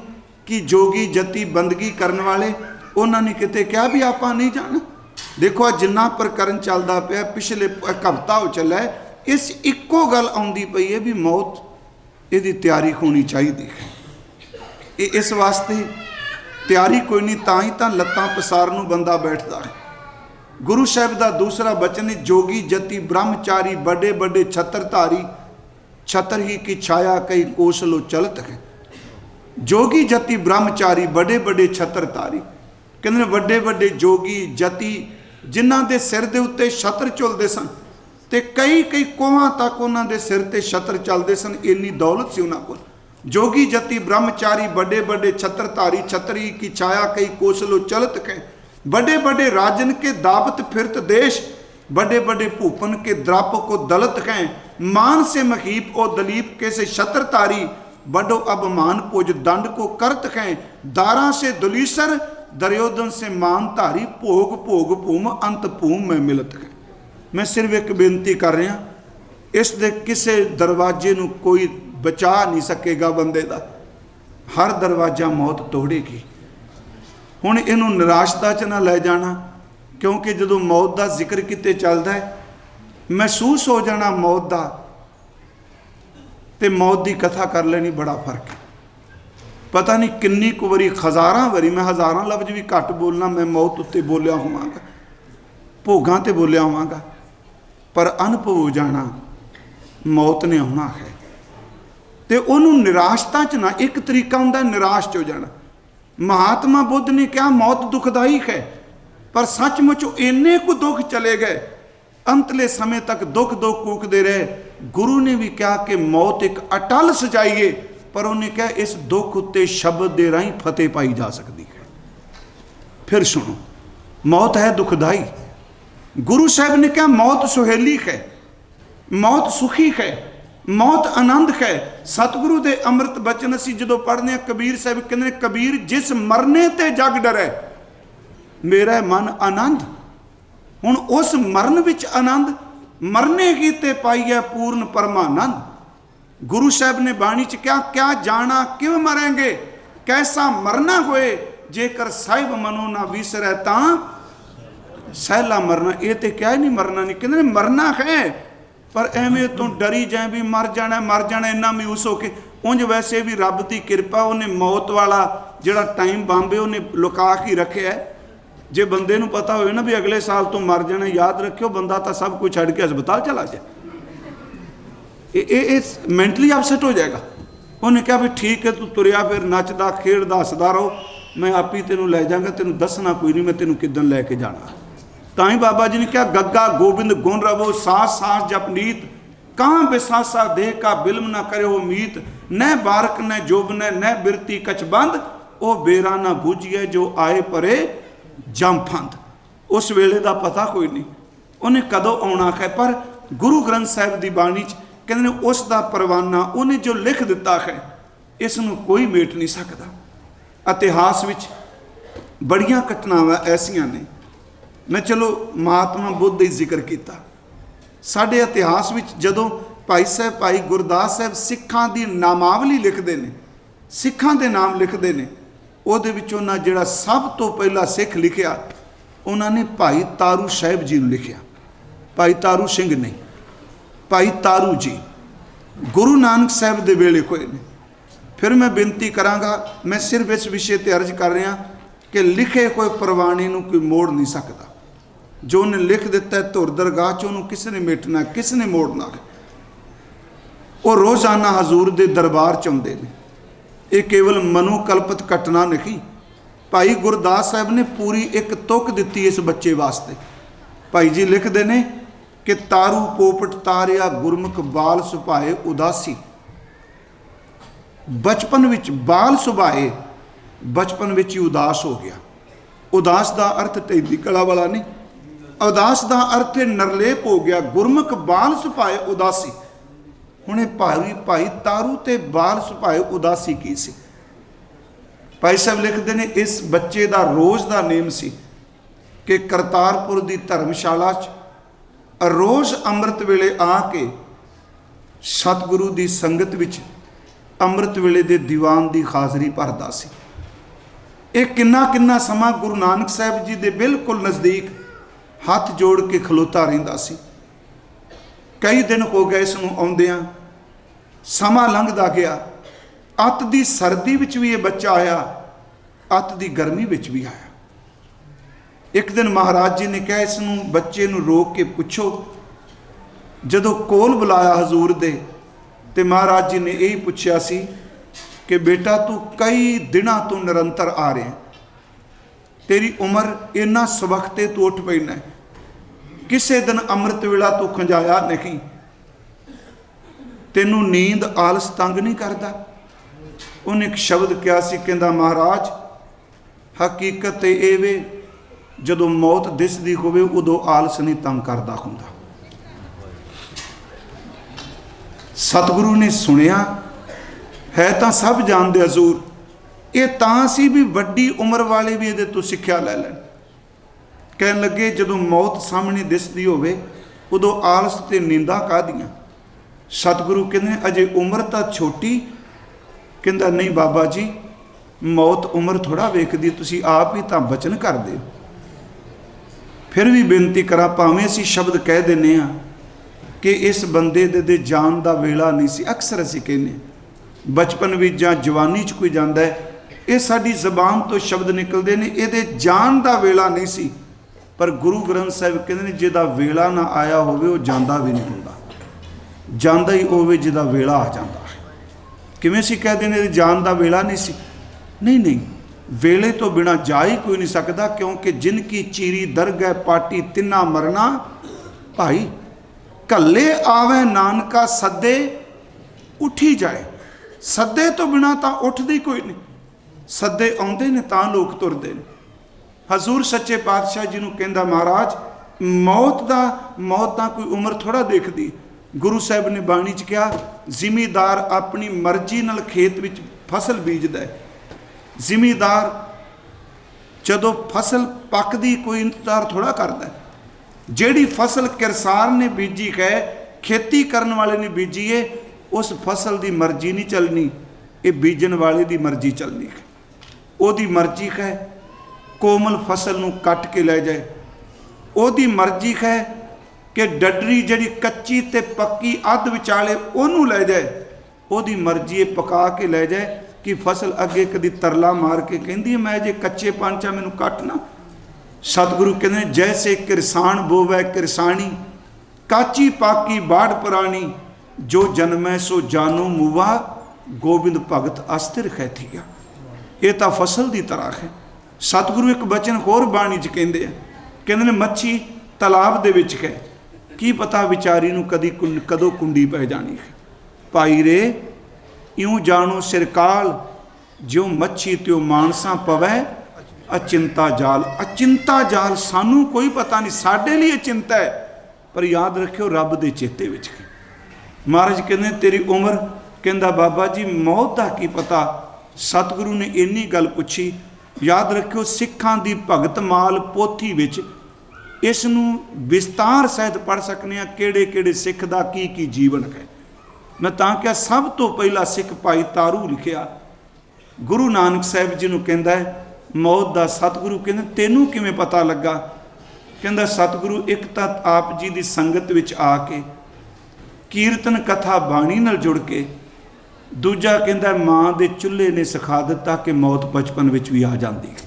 कि जोगी जति बंदगी करने वाले उन्होंने किते क्या भी आप नहीं जाना। देखो जिन्ना प्रकरण चलता पाया, पिछले हफ्ता हो चला है, इस इक्को गल आउंदी पई है भी मौत इहदी तैयारी होनी चाहिए है। इस वास्ते तैयारी कोई नहीं, तां ही लत्तां पसार नूं बंदा बैठता है। गुरु साहब का दूसरा बचन है, जोगी जति ब्रह्मचारी बड़े बड़े छत्रधारी, छतर ही की छाया कई कोसलो चलत है। जोगी जति ब्रह्मचारी बड़े बड़े छत्रधारी, कहते वड्डे वड्डे जोगी जति जिन्हां दे सिर दे उत्ते छत्र झुलदे सन, ते कई कई कोहां तक उन्हां दे सिर ते छत्र चलदे सन, इन्नी दौलत सी उन्हां कोल। जोगी जति ब्रह्मचारी बड़े बड़े छत्रधारी, छतरी की छाया कई कोसलो चलत है। बड़े बड़े राजन के दावत फिरत देश, बड़े बड़े भूपन के द्राप को दलत हैं। मान से महीप ओ दलीप के से छत्र तारी, बड़ो अभिमान पुज दंड को करत हैं। दारा से दुलीसर दुर्योधन से मान धारी, भोग भोग भूम अंत भूम में मिलत है। मैं सिर्फ एक बेनती कर रहा, इस दे किसे दरवाजे नूं कोई बचा नहीं सकेगा बंदे दा, हर दरवाजा मौत तोड़ेगी। हुण इहनूं निराशता च ना लै जाना, क्योंकि जदों मौत का जिक्र किते चलदा है महसूस हो जाना मौत का, ते मौत की कथा कर लेनी बड़ा फर्क है। पता नहीं किन्नी कु वारी, हज़ारां वारी, मैं हज़ारां लफ्ज भी घट बोलना, मैं मौत उत्ते बोलिया होवांगा, भोगां ते बोलिया होवांगा, पर अनुभव हो जाना मौत ने आना है। ते उन्होंने निराशता च ना, एक तरीका हुंदा निराश हो जाना। महात्मा बुद्ध ने कहा मौत दुखदाई है, पर सचमुच इन्ने को दुख चले गए, अंतले समय तक दुख दुख कूकते रहे। गुरु ने भी कहा कि मौत एक अटल सजाइए, पर उन्हें कहा इस दुख उत्ते शब्द दे राही फतेह पाई जा सकती है। फिर सुनो, मौत है दुखदाई। गुरु साहब ने कहा मौत सुहेली है, मौत सुखी है, मौत आनंद है। सतगुरु के अमृत बचन असी जो पढ़ने, कबीर साहब कहते कबीर जिस मरने ते जग डरे, मेरा मन आनंद। हुण उस मरण विच आनंद, मरने ही ते पाइए पूर्ण परमानंद। गुरु साहब ने बाणी च क्या क्या जाना क्यों मरेंगे, कैसा मरना होए, जेकर साहिब मनो ना विसरै तां सहला मरना। ये तो क्या नहीं मरना नहीं, कहते मरना है, पर एवें तो डरी जाए भी मर जाना इन्ना मायूस हो के। उंज वैसे भी रब की किरपा, उन्हें मौत वाला जिहड़ा टाइम बांबे उन्हें लुका के रखे है। जे बंदे नूं पता होवे ना भी अगले साल तो मर जाना, याद रखियो बंदा तो सब कुछ छड़ के हस्पताल चला जाए, ये मैंटली अपसैट हो जाएगा। उन्हें कहा भी ठीक है, तू तुरिया फिर नचदा खेडदा हसदा रहो, मैं आप ही तेनों लै जाऊँगा, तेनों दसना कोई नहीं मैं तेनों किदन लैके जाना। ताई बाबा जी ने कहा गग्गा गोबिंद गुण रवो, सास सास जपनीत, कहाँ बेसासा देह का बिल्म न करे हो मीत। न बारक न जोबन न बिरती कछ बंद, ओ बेरा न बूझिए जो आए परे जमफंद। उस वेले का पता कोई नहीं उन्हें कदों आना है, पर गुरु ग्रंथ साहिब की बाणी च कहते उसका परवाना उन्हें जो लिख दिता है, इसनों कोई मेट नहीं सकता। इतिहास विच बड़ियां घटनावां ऐसियां ने, मैं चलो महात्मा बुद्ध ही जिक्र किया। साढ़े इतिहास विच जदों भाई साहब भाई गुरदास साहब सिखां दी नामावली लिखते हैं, सिखां दे नाम लिखते हैं, ਉਹਦੇ ਵਿੱਚ ਉਹਨਾਂ ਜਿਹੜਾ ਸਭ ਤੋਂ ਪਹਿਲਾ ਸਿੱਖ ਲਿਖਿਆ, ਉਹਨਾਂ ਨੇ ਭਾਈ ਤਾਰੂ ਸਾਹਿਬ ਜੀ ਨੂੰ ਲਿਖਿਆ। ਭਾਈ ਤਾਰੂ ਸਿੰਘ ਨਹੀਂ, ਭਾਈ ਤਾਰੂ ਜੀ ਗੁਰੂ ਨਾਨਕ ਸਾਹਿਬ ਦੇ ਵੇਲੇ ਹੋਏ ਨੇ। ਫਿਰ ਮੈਂ ਬੇਨਤੀ ਕਰਾਂਗਾ, ਮੈਂ ਸਿਰਫ ਇਸ ਵਿਸ਼ੇ ਤੇ ਅਰਜ਼ ਕਰ ਰਿਹਾ ਕਿ ਲਿਖੇ ਹੋਏ ਪ੍ਰਵਾਨੇ ਨੂੰ ਕੋਈ ਮੋੜ ਨਹੀਂ ਸਕਦਾ। ਜੋ ਉਹਨੇ ਲਿਖ ਦਿੱਤਾ ਧੁਰ ਦਰਗਾਹ 'ਚ, ਉਹਨੂੰ ਕਿਸ ਨੇ ਮਿਟਣਾ, ਕਿਸ ਨੇ ਮੋੜਨਾ। ਉਹ ਰੋਜ਼ਾਨਾ ਹਜ਼ੂਰ ਦੇ ਦਰਬਾਰ 'ਚ ਆਉਂਦੇ ਨੇ। ये केवल मनुकल्पित घटना नहीं, भाई गुरदास साहब ने पूरी एक तुक दी इस बच्चे वास्ते। भाई जी लिखते हैं कि तारू पोपट तारिया गुरमुख बाल सुभाए उदासी। बचपन विच बाल सुभाए, बचपन विच ही उदास हो गया। उदास का अर्थ ढेली कला वाला नहीं, उदास का अर्थ नरलेप हो गया। गुरमुख बाल सुभाए उदासी। हुणे भाई तारू ते बाल सुभाए उदासी की सी। भाई साहब लिखते हैं इस बच्चे का रोज़ का नेम सी कि करतारपुर की धर्मशाला च रोज़ अमृत वेले आके सतगुरु की संगत विच अमृत वेले दे दीवान की हाज़री भरदा सी। एक किन्ना किन्ना समा गुरु नानक साहब जी के बिल्कुल नज़दीक हथ जोड़ के खलोता रहिंदा सी। कई दिन हो गए इसनूं आउंदियां, समा लंघदा गया। अत दी सर्दी विच भी ये बच्चा आया, अत दी गर्मी विच भी आया। एक दिन महाराज जी ने कहा इसनूं बच्चे नूं रोक के पुछो। जदों कोल बुलाया हजूर दे, ते महाराज जी ने यही पुछया सी कि बेटा तू कई दिनां तो निरंतर आ रहे, तेरी उम्र इन्ना सवखते तू उठ पैना, किसे दिन अमृत वेला तू खंजाया नहीं, तेनू नींद आलस तंग नहीं करता। उन्हें एक शब्द क्या सी, कहंदा महाराज हकीकत ये वे ਜਦੋਂ ਮੌਤ ਦਿਸਦੀ ਹੋਵੇ ਉਦੋਂ ਆਲਸ ਨਹੀਂ ਤੰਗ ਕਰਦਾ ਹੁੰਦਾ। ਸਤਿਗੁਰੂ ਨੇ ਸੁਣਿਆ, ਹੈ ਤਾਂ ਸਭ ਜਾਣਦੇ ਹਜ਼ੂਰ, ਇਹ ਤਾਂ ਸੀ ਵੀ ਵੱਡੀ ਉਮਰ ਵਾਲੇ ਵੀ ਇਹਦੇ ਤੋਂ ਸਿੱਖਿਆ ਲੈ ਲੈਣ। ਕਹਿਣ ਲੱਗੇ ਜਦੋਂ ਮੌਤ ਸਾਹਮਣੇ ਦਿਸਦੀ ਹੋਵੇ ਉਦੋਂ ਆਲਸ ਤੇ ਨੀਂਦਾਂ ਕਾਹਦੀਆਂ। ਸਤਿਗੁਰੂ ਕਹਿੰਦੇ ਅਜੇ ਉਮਰ ਤਾਂ ਛੋਟੀ। ਕਹਿੰਦਾ ਨਹੀਂ ਬਾਬਾ ਜੀ, ਮੌਤ ਉਮਰ ਥੋੜ੍ਹਾ ਵੇਖਦੀ, ਤੁਸੀਂ ਆਪ ਹੀ ਤਾਂ ਬਚਨ ਕਰਦੇ ਹੋ। ਫਿਰ ਵੀ ਬੇਨਤੀ ਕਰਾਂ, ਭਾਵੇਂ ਅਸੀਂ ਸ਼ਬਦ ਕਹਿ ਦਿੰਦੇ ਹਾਂ ਕਿ ਇਸ ਬੰਦੇ ਦੇ ਜਾਣ ਦਾ ਵੇਲਾ ਨਹੀਂ ਸੀ। ਅਕਸਰ ਅਸੀਂ ਕਹਿੰਦੇ ਬਚਪਨ ਵਿੱਚ ਜਾਂ ਜਵਾਨੀ 'ਚ ਕੋਈ ਜਾਂਦਾ ਹੈ, ਇਹ ਸਾਡੀ ਜ਼ਬਾਨ ਤੋਂ ਸ਼ਬਦ ਨਿਕਲਦੇ ਨੇ, ਇਹਦੇ ਜਾਣ ਦਾ ਵੇਲਾ ਨਹੀਂ ਸੀ। ਪਰ ਗੁਰੂ ਗ੍ਰੰਥ ਸਾਹਿਬ ਕਹਿੰਦੇ ਨੇ ਜਿਹਦਾ ਵੇਲਾ ਨਾ ਆਇਆ ਹੋਵੇ ਉਹ ਜਾਂਦਾ ਵੀ ਨਹੀਂ ਹੁੰਦਾ, ਜਾਂਦਾ ਹੀ ਹੋਵੇ ਜਿਹਦਾ ਵੇਲਾ ਆ ਜਾਂਦਾ ਹੈ। ਕਿਵੇਂ ਅਸੀਂ ਕਹਿ ਦਿੰਦੇ ਇਹਦੇ ਜਾਣ ਦਾ ਵੇਲਾ ਨਹੀਂ ਸੀ? ਨਹੀਂ, ਵੇਲੇ ਤੋਂ ਬਿਨਾਂ ਜਾ ਹੀ ਕੋਈ ਨਹੀਂ ਸਕਦਾ, ਕਿਉਂਕਿ ਜਿਨ ਕੀ ਚੀਰੀ ਦਰਗਹਿ ਪਾਟੀ ਤਿੰਨਾ ਮਰਨਾ ਭਾਈ। ਕੱਲੇ ਆਵੇ ਨਾਨਕਾ ਸੱਦੇ ਉੱਠੀ ਜਾਏ। ਸੱਦੇ ਤੋਂ ਬਿਨਾਂ ਤਾਂ ਉੱਠਦੀ ਕੋਈ ਨਹੀਂ, ਸੱਦੇ ਆਉਂਦੇ ਨੇ ਤਾਂ ਲੋਕ ਤੁਰਦੇ ਨੇ। ਹਜ਼ੂਰ ਸੱਚੇ ਪਾਤਸ਼ਾਹ ਜੀ ਨੂੰ ਕਹਿੰਦਾ ਮਹਾਰਾਜ ਮੌਤ ਤਾਂ ਕੋਈ ਉਮਰ ਥੋੜ੍ਹਾ ਦੇਖਦੀ। ਗੁਰੂ ਸਾਹਿਬ ਨੇ ਬਾਣੀ 'ਚ ਕਿਹਾ ਜ਼ਿਮੀਦਾਰ ਆਪਣੀ ਮਰਜ਼ੀ ਨਾਲ ਖੇਤ ਵਿੱਚ ਫਸਲ ਬੀਜਦਾ ਹੈ। ਜ਼ਿਮੀਦਾਰ ਜਦੋਂ ਫਸਲ ਪੱਕਦੀ ਕੋਈ ਇੰਤਜ਼ਾਰ ਥੋੜ੍ਹਾ ਕਰਦਾ। ਜਿਹੜੀ ਫਸਲ ਕਿਰਸਾਨ ਨੇ ਬੀਜੀ ਹੈ, ਖੇਤੀ ਕਰਨ ਵਾਲੇ ਨੇ ਬੀਜੀ ਹੈ, ਉਸ ਫਸਲ ਦੀ ਮਰਜ਼ੀ ਨਹੀਂ ਚੱਲਣੀ, ਇਹ ਬੀਜਣ ਵਾਲੇ ਦੀ ਮਰਜ਼ੀ ਚੱਲਣੀ ਹੈ। ਉਹਦੀ ਮਰਜ਼ੀ ਹੈ ਕੋਮਲ ਫਸਲ ਨੂੰ ਕੱਟ ਕੇ ਲੈ ਜਾਏ, ਉਹਦੀ ਮਰਜ਼ੀ ਹੈ ਕਿ ਡੱਡਰੀ ਜਿਹੜੀ ਕੱਚੀ ਤੇ ਪੱਕੀ ਅੱਧ ਵਿਚਾਲੇ ਉਹਨੂੰ ਲੈ ਜਾਏ, ਉਹਦੀ ਮਰਜ਼ੀ ਪਕਾ ਕੇ ਲੈ ਜਾਏ ਕਿ ਫਸਲ ਅੱਗੇ ਕਦੀ ਤਰਲਾ ਮਾਰ ਕੇ ਕਹਿੰਦੀ ਹੈ ਮੈਂ ਜੇ ਕੱਚੇ ਪਾਂਚਾ ਮੈਨੂੰ ਕੱਟ ਨਾ। ਸਤਿਗੁਰੂ ਕਹਿੰਦੇ ਜੈਸੇ ਕਿਰਸਾਨ ਬੋਵੈ ਕਿਰਸਾਨੀ, ਕਾਚੀ ਪਾਕੀ ਬਾੜ ਪੁਰਾਣੀ, ਜੋ ਜਨਮੈ ਸੋ ਜਾਨੂ ਮੂਆ, ਗੋਬਿੰਦ ਭਗਤ ਅਸਥਿਰ ਖੈਥੀਆ। ਇਹ ਤਾਂ ਫਸਲ ਦੀ ਤਰ੍ਹਾਂ ਹੈ। ਸਤਿਗੁਰੂ ਇੱਕ ਬਚਨ ਹੋਰ ਬਾਣੀ 'ਚ ਕਹਿੰਦੇ ਆ, ਕਹਿੰਦੇ ਨੇ ਮੱਛੀ ਤਲਾਬ ਦੇ ਵਿੱਚ ਹੈ, ਕੀ ਪਤਾ ਵਿਚਾਰੀ ਨੂੰ ਕਦੋਂ ਕੁੰਡੀ ਪੈ ਜਾਣੀ ਹੈ। ਭਾਈ ਰੇ ਇਉਂ ਜਾਣੋ ਸਿਰਕਾਲ, ਜਿਉਂ ਮੱਛੀ ਤਿਉ ਮਾਨਸਾ ਪਵੈ ਅਚਿੰਤਾ ਜਾਲ। ਅਚਿੰਤਾ ਜਾਲ ਸਾਨੂੰ ਕੋਈ ਪਤਾ ਨਹੀਂ, ਸਾਡੇ ਲਈ ਇਹ ਚਿੰਤਾ ਹੈ, ਪਰ ਯਾਦ ਰੱਖਿਓ ਰੱਬ ਦੇ ਚੇਤੇ ਵਿੱਚ ਹੈ। ਮਹਾਰਾਜ ਕਹਿੰਦੇ ਤੇਰੀ ਉਮਰ, ਕਹਿੰਦਾ ਬਾਬਾ ਜੀ ਮੌਤ ਦਾ ਕੀ ਪਤਾ। ਸਤਿਗੁਰੂ ਨੇ ਇੰਨੀ ਗੱਲ ਪੁੱਛੀ। ਯਾਦ ਰੱਖਿਓ ਸਿੱਖਾਂ ਦੀ ਭਗਤ ਮਾਲ ਪੋਥੀ ਵਿੱਚ ਇਸ ਨੂੰ ਵਿਸਤਾਰ ਸਹਿਤ ਪੜ੍ਹ ਸਕਦੇ ਹਾਂ, ਕਿਹੜੇ ਕਿਹੜੇ ਸਿੱਖ ਦਾ ਕੀ ਕੀ ਜੀਵਨ ਹੈ। ਮੈਂ ਤਾਂ ਕਿਹਾ ਸਭ ਤੋਂ ਪਹਿਲਾਂ ਸਿੱਖ ਭਾਈ ਤਾਰੂ ਲਿਖਿਆ। ਗੁਰੂ ਨਾਨਕ ਸਾਹਿਬ ਜੀ ਨੂੰ ਕਹਿੰਦਾ ਹੈ ਮੌਤ ਦਾ। ਸਤਿਗੁਰੂ ਕਹਿੰਦੇ ਤੈਨੂੰ ਕਿਵੇਂ ਪਤਾ ਲੱਗਾ? ਕਹਿੰਦਾ ਸਤਿਗੁਰੂ ਇੱਕ ਤਾਂ ਆਪ ਜੀ ਦੀ ਸੰਗਤ ਵਿੱਚ ਆ ਕੇ, ਕੀਰਤਨ ਕਥਾ ਬਾਣੀ ਨਾਲ ਜੁੜ ਕੇ, ਦੂਜਾ ਕਹਿੰਦਾ ਮਾਂ ਦੇ ਚੁੱਲ੍ਹੇ ਨੇ ਸਿਖਾ ਦਿੱਤਾ ਕਿ ਮੌਤ ਬਚਪਨ ਵਿੱਚ ਵੀ ਆ ਜਾਂਦੀ ਹੈ।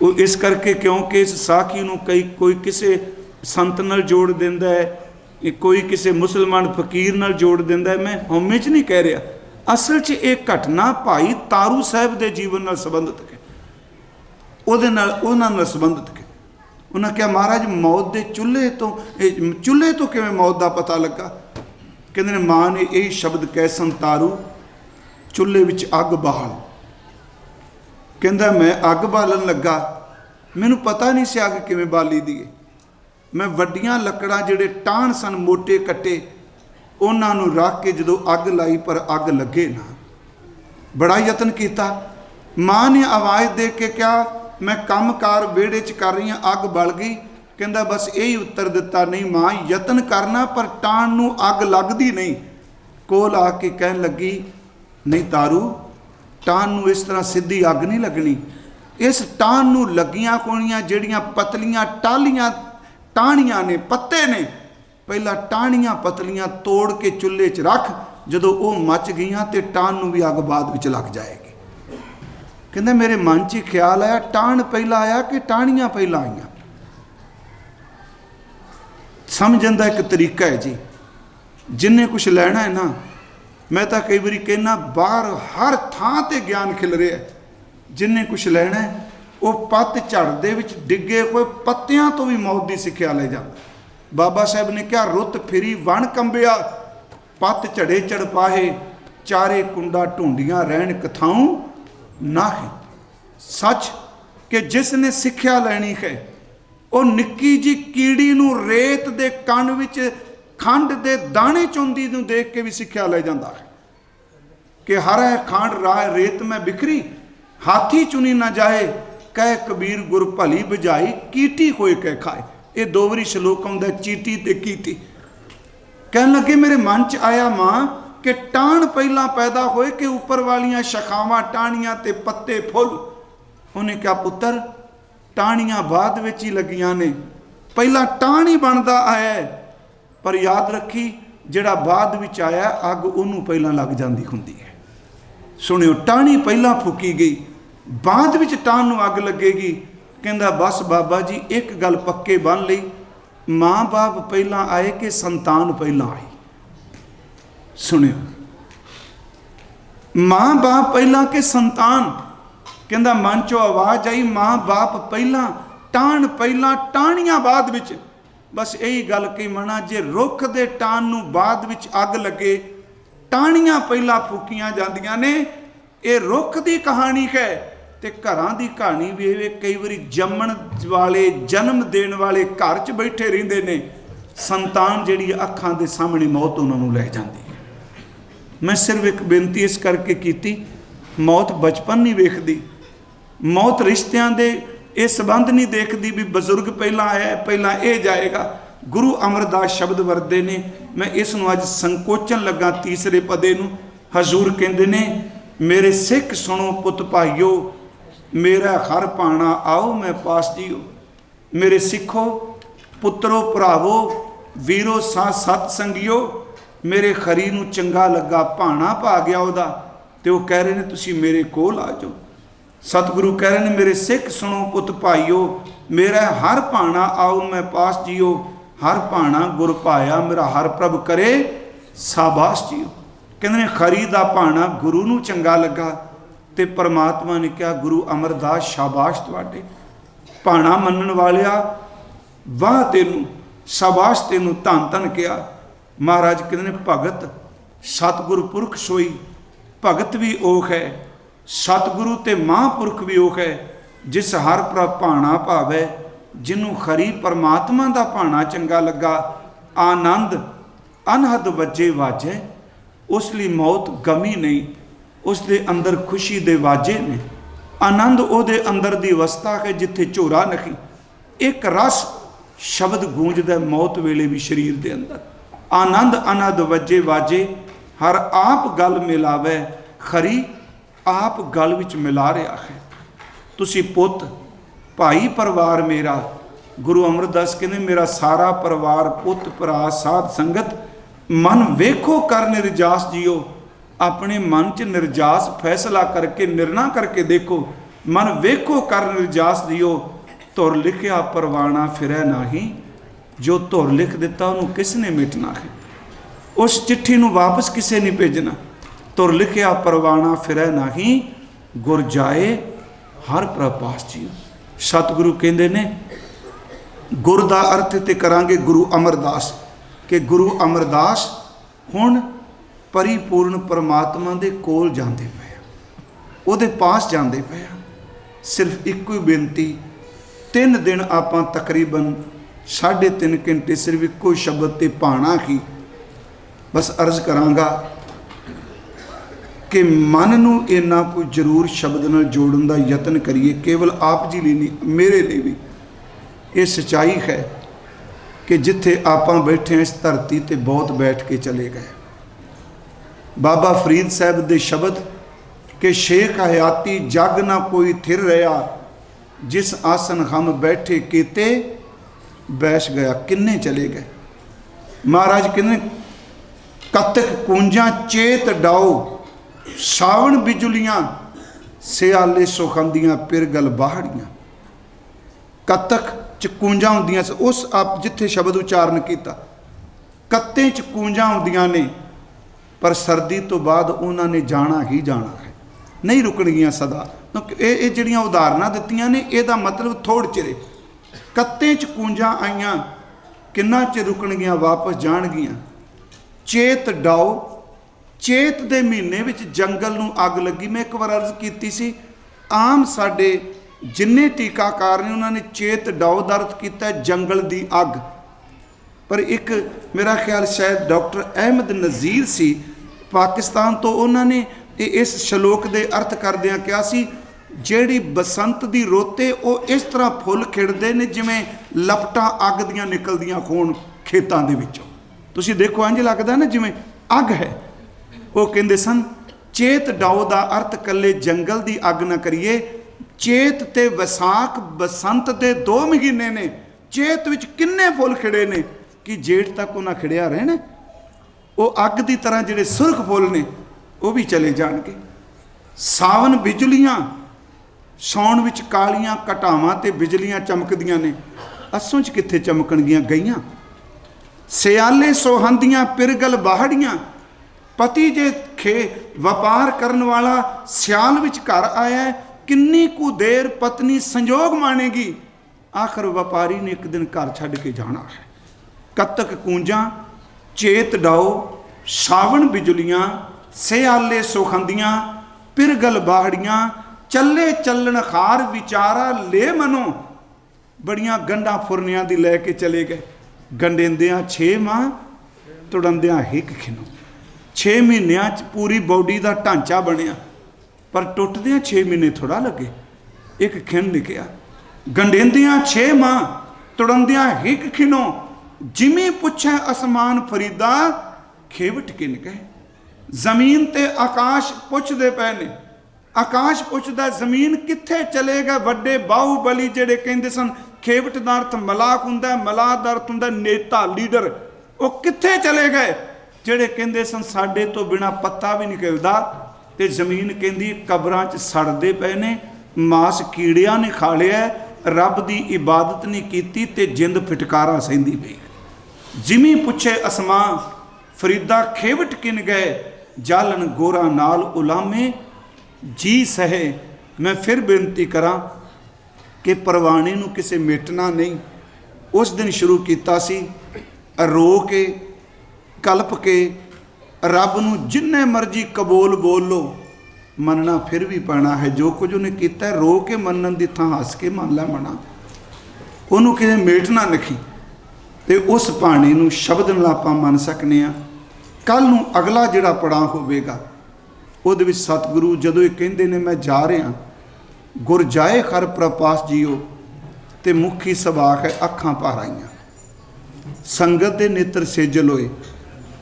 ਉਹ ਇਸ ਕਰਕੇ ਕਿਉਂਕਿ ਇਸ ਸਾਖੀ ਨੂੰ ਕੋਈ ਕਿਸੇ ਸੰਤ ਨਾਲ ਜੋੜ ਦਿੰਦਾ ਹੈ, ਕੋਈ ਕਿਸੇ ਮੁਸਲਮਾਨ ਫਕੀਰ ਨਾਲ ਜੋੜ ਦਿੰਦਾ ਹੈ। ਮੈਂ ਹਉਮੈ 'ਚ ਨਹੀਂ ਕਹਿ ਰਿਹਾ, ਅਸਲ 'ਚ ਇਹ ਘਟਨਾ ਭਾਈ ਤਾਰੂ ਸਾਹਿਬ ਦੇ ਜੀਵਨ ਨਾਲ ਸੰਬੰਧਿਤ ਹੈ, ਉਹਨਾਂ ਨਾਲ ਸੰਬੰਧਿਤ ਹੈ। ਉਹਨਾਂ ਕਿਹਾ ਮਹਾਰਾਜ ਮੌਤ ਦੇ ਚੁੱਲ੍ਹੇ ਤੋਂ ਕਿਵੇਂ ਮੌਤ ਦਾ ਪਤਾ ਲੱਗਾ? ਕਹਿੰਦੇ ਨੇ ਮਾਂ ਨੇ ਇਹ ਸ਼ਬਦ ਕਹਿ ਸੰਤਾਰੂ ਚੁੱਲ੍ਹੇ ਵਿੱਚ ਅੱਗ ਬਾਲ। ਕਹਿੰਦਾ ਮੈਂ ਅੱਗ ਬਾਲਣ ਲੱਗਾ, ਮੈਨੂੰ ਪਤਾ ਨਹੀਂ ਸੀ ਅੱਗ ਕਿਵੇਂ ਬਾਲੀ ਦੀ ਹੈ। ਮੈਂ ਵੱਡੀਆਂ ਲੱਕੜਾਂ ਜਿਹੜੇ ਟਾਹਣ ਸਨ ਮੋਟੇ ਕੱਟੇ, ਉਹਨਾਂ ਨੂੰ ਰੱਖ ਕੇ ਜਦੋਂ ਅੱਗ ਲਾਈ ਪਰ ਅੱਗ ਲੱਗੇ ਨਾ। ਬੜਾ ਯਤਨ ਕੀਤਾ। ਮਾਂ ਨੇ ਆਵਾਜ਼ ਦੇ ਕੇ ਕਿਹਾ ਮੈਂ ਕੰਮਕਾਰ ਵਿਹੜੇ 'ਚ ਕਰ ਰਹੀ ਹਾਂ, ਅੱਗ ਬਲ ਗਈ। ਕਹਿੰਦਾ ਬਸ ਇਹੀ ਉੱਤਰ ਦਿੱਤਾ, ਨਹੀਂ ਮਾਂ ਯਤਨ ਕਰਨਾ ਪਰ ਟਾਹਣ ਨੂੰ ਅੱਗ ਲੱਗਦੀ ਨਹੀਂ। ਕੋਲ ਆ ਕੇ ਕਹਿਣ ਲੱਗੀ ਨਹੀਂ ਤਾਰੂ, ਟਾਹਣ ਨੂੰ ਇਸ ਤਰ੍ਹਾਂ ਸਿੱਧੀ ਅੱਗ ਨਹੀਂ ਲੱਗਣੀ। ਇਸ ਟਾਹਣ ਨੂੰ ਲੱਗੀਆਂ ਕੋਣੀਆਂ ਜਿਹੜੀਆਂ ਪਤਲੀਆਂ ਟਾਹਣੀਆਂ ਨੇ, ਪੱਤੇ ਨੇ, ਪਹਿਲਾਂ ਟਾਹਣੀਆਂ ਪਤਲੀਆਂ ਤੋੜ ਕੇ ਚੁੱਲ੍ਹੇ 'ਚ ਰੱਖ, ਜਦੋਂ ਉਹ ਮੱਚ ਗਈਆਂ ਤੇ ਟਾਹਣ ਨੂੰ ਵੀ ਅੱਗ ਬਾਅਦ ਵਿੱਚ ਲੱਗ ਜਾਏਗੀ। ਕਹਿੰਦਾ ਮੇਰੇ ਮਨ 'ਚ ਖਿਆਲ ਆਇਆ ਟਾਹਣ ਪਹਿਲਾਂ ਆਇਆ ਕਿ ਟਾਹਣੀਆਂ ਪਹਿਲਾਂ ਆਈਆਂ। ਸਮਝਣ ਦਾ ਇੱਕ ਤਰੀਕਾ ਹੈ ਜੀ। ਜਿੰਨੇ ਕੁਛ ਲੈਣਾ ਹੈ ਨਾ, ਮੈਂ ਤਾਂ ਕਈ ਵਾਰੀ ਕਹਿੰਦਾ ਬਾਹਰ ਹਰ ਥਾਂ ਤੇ ਗਿਆਨ ਖਿਲ ਰਿਹਾ। ਜਿੰਨੇ ਕੁਛ ਲੈਣਾ ਹੈ ਉਹ ਪੱਤ ਝੜ ਦੇ ਵਿੱਚ ਡਿੱਗੇ ਕੋਈ ਪੱਤਿਆਂ ਤੋਂ ਵੀ ਮੌਤ ਦੀ ਸਿੱਖਿਆ ਲੈ ਜਾਂਦਾ। ਬਾਬਾ ਸਾਹਿਬ ਨੇ ਕਿਹਾ ਰੁੱਤ ਫਿਰੀ ਵਣ ਕੰਬਿਆ, ਪੱਤ ਝੜੇ ਚੜਪਾਹੇ, ਚਾਰੇ ਕੁੰਡਾ ਢੂੰਡੀਆਂ ਰਹਿਣ ਕਥਾਉ ਨਾਹੀ। ਸੱਚ कि जिसने सिक्ख्या लैनी है वो निक्की जी कीड़ी नूं रेत दे कण विच खंड दे दाने चुंदी नूं देख के भी सिक्ख्या ले जाता है कि हर है खांड राह रेत में बिखरी, हाथी चुनी ना जाए, कह कबीर गुर भली बजाई, कीटी होए कह खाए। ये दो बारी श्लोक आउंदा चीटी ते कीटी। कहन लगे मेरे मन च आया मां कि टाण पहला पैदा होए कि उपर वालियां शाखावां टाणियां ते पत्ते फुल। उन्हें क्या पुत्र टाणियां बाद विच ही लगियां ने, पहला टाण ही बनदा आया है। पर याद रखी जिहड़ा बाद विच आया अग उन्होंने पहला लग जाती हुंदी है। सुनियो टाणी पहला फूकी गई, बाद विच टाण नूं अग लगेगी। कहंदा बस बाबा जी एक गल पक्के बन लई, माँ बाप पहला आए कि संतान पहला आई। सुनियो माँ बाप पहला कि संतान। कहंदा मन चो आवाज आई माँ बाप पहला, टाण पहला, टाणियां बाद विच। बस यही गल कही मना, जे रुख दे टाण नूं बाद विच अग लगे, टाणियां पहला फूकियां जांदियां ने। ये रुख दी कहानी है ते घरां दी कहानी भी है। कई बारी जम्मण वाले जन्म देण वाले घर च बैठे रहिंदे ने, संतान जिहड़ी अखां दे सामने मौत उन्हां नूं लै जांदी है। मैं सिर्फ एक बेनती इस करके कीती, मौत बचपन नहीं वेखदी, मौत रिश्तियां दे ये संबंध नहीं देखती भी बजुर्ग पहला आया पहला ये जाएगा। गुरु अमरदास शब्द वरते ने, मैं इस नूं अज संकोचन लगा तीसरे पदे नूं। हजूर कहंदे ने मेरे सिख सुनो पुत भाईओ, मेरा हर पाना आओ मैं पास जीओ। मेरे सिखो पुत्रो भरावो वीरो सा सत संगियो, मेरे खरी नूं चंगा लगा भाना पा गया उहदा, ते वो कह रहे ने तुसी मेरे कोल आ जाओ। सतगुरु कह रहे हैं मेरे सिख सुनो पुत भाईओ, मेरा हर भाना आओ मैं पास जियो। हर भाना गुर पाया मेरा हर प्रभ करे साबास जियो। कहते ने खरी दा भाना गुरु नूं चंगा लगा, ते परमात्मा ने कहा गुरु अमरदास शाबाश तुहाडे। भाना मनण वालिया वाह तेनू, शाबाश तेनू, धन धन किया। महाराज कहते ने भगत सतगुरु पुरख सोई, भगत भी ओह है, सतगुरु ते महापुरख भी ओह है, जिस हर प्रभ भाना भावै, जिन्हों खरी परमात्मा दा भाना चंगा लगा। आनंद अनहद वजे वाजे, उस लिए मौत गमी नहीं, उस दे अंदर खुशी दे वाजे ने। आनंद उहदे अंदर दी अवस्था है जिथे झोरा नहीं। एक रस शब्द गूंजदा मौत वेले भी शरीर दे अंदर। आनंद अनहद वजे वाजे, हर आप गल मिलावे, खरी आप गल विच मिला रहा है। तुसी पुत भाई परिवार मेरा, गुरु अमरदास कहते मेरा सारा परिवार पुत भरा साध संगत, मन वेखो कर निर्जास जियो। अपने मन च निर्जास फैसला करके निर्णय करके देखो, मन वेखो कर निर्जास जियो। तुर लिखिया परवाना फिरै नाही, जो तुर लिख दिता उन्होंने किसने मिटना है। उस चिट्ठी नूं वापस किसे नहीं भेजना। तुर लिखिया परवाना फिरै नाही, गुर जाए हर प्रपास जियो। सतगुरु कहते ने गुर का अर्थ तो करांगे गुरु अमरदास, कि गुरु अमरदास हुण परिपूर्ण परमात्मा दे कोल जाते पे, उहदे पास जाते पे। सिर्फ एक ही बेनती, 3 दिन आपां तकरीबन 3.5 घंटे सिर्फ एको शब्द ते भाना ही बस अर्ज करांगा कि मन नूं इन्ना कोई जरूर शब्द नाल जोड़न का यतन करिए। केवल आप जी लिए नहीं, मेरे लिए भी ये सच्चाई है कि जिथे आपां बैठे इस धरती ते बहुत बैठ के चले गए। बाबा फरीद साहब दे शब्द कि शेख हयाती जग ना कोई थिर रहा, जिस आसन हम बैठे केते बैठ गया। किन्ने चले गए। महाराज किन्ने कतक कूंजा चेत डाओ, सावन बिजुलियां सियाले सुखंदियां पिरगल बाहड़ियां। कतक च कूंजा होंदियां, उस आप जिथे शब्द उच्चारण किया, कत्ते च कूंजा होंदियां ने, पर सर्दी तो बाद उन्होंने जाना ही जाना है, नहीं रुकणगियां सदा। ये जिहड़ियां उदाहरणां दित्तियां ने, इहदा मतलब थोड़ चिरे। कत्ते च कूंजा आईयां, किन्ना चिर रुकणगियां, वापस जाणगियां। चेत डाओ, चेत दे महीने विच जंगल नूं अग लगी। मैं एक बार अर्ज कीती सी, आम साडे जिन्ने टीकाकार ने उन्होंने चेत डाओ ਦਾ ਅਰਥ ਕੀਤਾ जंगल की अग। पर एक मेरा ख्याल शायद डॉक्टर अहमद नज़ीर सी पाकिस्तान तो, उन्होंने इस श्लोक के अर्थ करदियां कहा सी ਜਿਹੜੀ बसंत की रुत है वो इस तरह फुल खिड़ते हैं जिमें लपटां अग दियां निकलदियां होण खेतां दे विचों। तुसीं देखो इंज लगदा ना जिमें अग है। वो कहंदे सन चेत डाओ का अर्थ कल्ले जंगल की अग ना करिए। चेत ते वसाख बसंत के 2 महीने ने, चेत विच किन्ने फुल खिड़े ने कि जेठ तक उन्हें खिड़िया रहना। वो अग की तरह जिहड़े सुरख फुल ने वो भी चले जाणगे। सावन बिजलियां, सौण विच कालियां घटावां ते बिजलियां चमकदियां ने, असों च कित्थे चमकणगियां गईयां। सियाले सोहंदियां पिरगल बाहड़ियां, पति जे खे वपार करन वाला सियाल विच घर आया है, किन्नी कु देर पत्नी संजोग मानेगी, आखिर व्यापारी ने एक दिन घर छड्ड के जाना है। कतक कूंजां चेत डाओ, सावन बिजलियां, सियाले सोखंदियां पिरगल बाहड़ियां, चले चलन खार विचारा ले मनो। बड़ियां गंढा फुरनियां दी लैके चले गए। गंडेंदियां 6 माह, तुड़ंदियां 1 खिनो। 6 महीनों च पूरी बॉडी का ढांचा बनिया, पर टुटदियां 6 महीने थोड़ा लगे, 1 खिन निकलिया। गंडेंदियां 6 माह, तुड़ंदियां 1 खिनो। जिमी पुछे आसमान फरीदा, खेवट किन गए। जमीन ते आकाश पुछदे पए ने। आकाश पुछदा जमीन कित्थे चले गए वड्डे बाहुबली जेड़े कहंदे सन खेवट दा अर्थ मलाक हुंदा, मलाक दा अर्थ हुंदा नेता लीडर। वो कित्थे चले गए जेड़े कहंदे सन साडे तो बिना पत्ता भी निकलदा। ते जमीन कहंदी कबरां च सड़दे पए ने, मास कीड़ियां ने खा लिया, रब दी इबादत नहीं कीती ते जिंद फिटकारा सहिंदी पई। जिमी पुछे असमान फरीदा, खेवट किन गए। जालन गोरा नाल उलामे, जी सहे। मैं फिर बेनती करा कि परवाने नूं किसे मेटना नहीं। उस दिन शुरू किया सी रो के कल्प के, रब नूं जिन्ने मर्जी कबूल बोल लो, मनना फिर भी पैना है। जो कुछ उन्हें किया है रो के मनन की थां हस के मन ला मना, उन्होंने किसे मेटना नहीं। तो उस पाणी नूं शब्द नाल आपां मन सकने आ। कल नूं अगला जिहड़ा पड़ाव होवेगा ਉਹਦੇ ਵਿੱਚ सतगुरु ਜਦੋਂ ਇਹ ਕਹਿੰਦੇ ਨੇ मैं जा रहा गुर जाए खर प्रपास जियो, तो मुखी सबाख है अखां भर आईयां, संगत के नेत्र सेजल होए।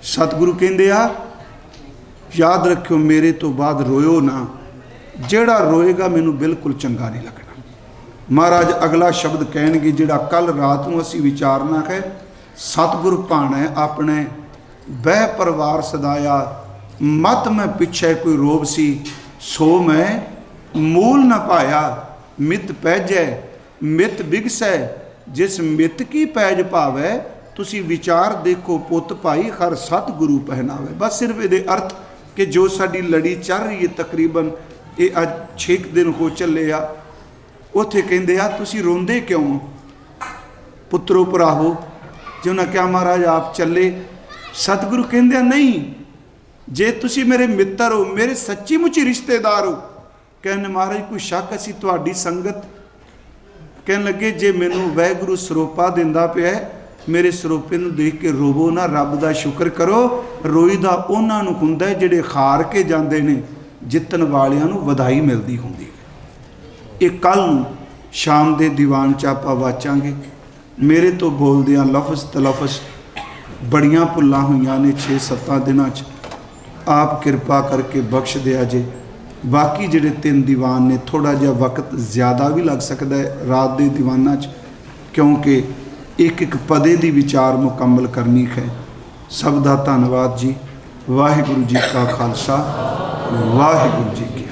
सतगुरु कहंदे आ याद रखियो मेरे तो बाद रोयो ना, जेड़ा रोएगा मैनू बिल्कुल चंगा नहीं लगना। महाराज अगला शब्द कहणगे जिहड़ा कल रात नूं असीं विचारना है। सतगुरु भाणै अपने बह परिवार सदाया, मत मैं पिछे कोई रोब सी, सो मैं मूल न पाया। मित पैजै मित बिगसै, जिस मित की पैज भावै। तुसी विचार देखो पुत भाई हर सतगुरु पहनावे। बस सिर्फ ये अर्थ कि जो साडी लड़ी चल रही है तकरीबन ये अज 6 दिन हो चले आ, उत्थे कहंदे आ तुसी रोंदे क्यों पुत्रो भराहो। जो उन्हें क्या महाराज आप चले। सतगुरु कहंदे आ नहीं, जे तुसी मेरे मित्र हो, मेरे सच्ची मुची रिश्तेदार हो। कहने महाराज कोई शक असी तुहाडी संगत। कहन लगे जे मैनू वाहिगुरू सरोपा दिंदा पिया, मेरे सरोपे नूं देख के रोवो ना, रब दा शुक्र करो। रोईदा उन्हां नूं हुंदा है जिहड़े हार के जांदे ने, जितन वालियां नूं वधाई मिलदी हुंदी है। ये कल शाम दे दीवान च आपां वाचांगे। मेरे तो बोलदियां लफज तलफज बड़ियां भुल्लां होईयां ने 6-7 दिनां च। आप कृपा करके बख्श दिया जे। बाकी जिहड़े 3 दीवान ने थोड़ा जिहा वक्त ज़्यादा भी लग सकता है रात के दीवाना च, क्योंकि एक एक पदे की विचार मुकम्मल करनी है। सब का धन्यवाद जी। वाहिगुरू जी का खालसा, वाहिगुरू जी की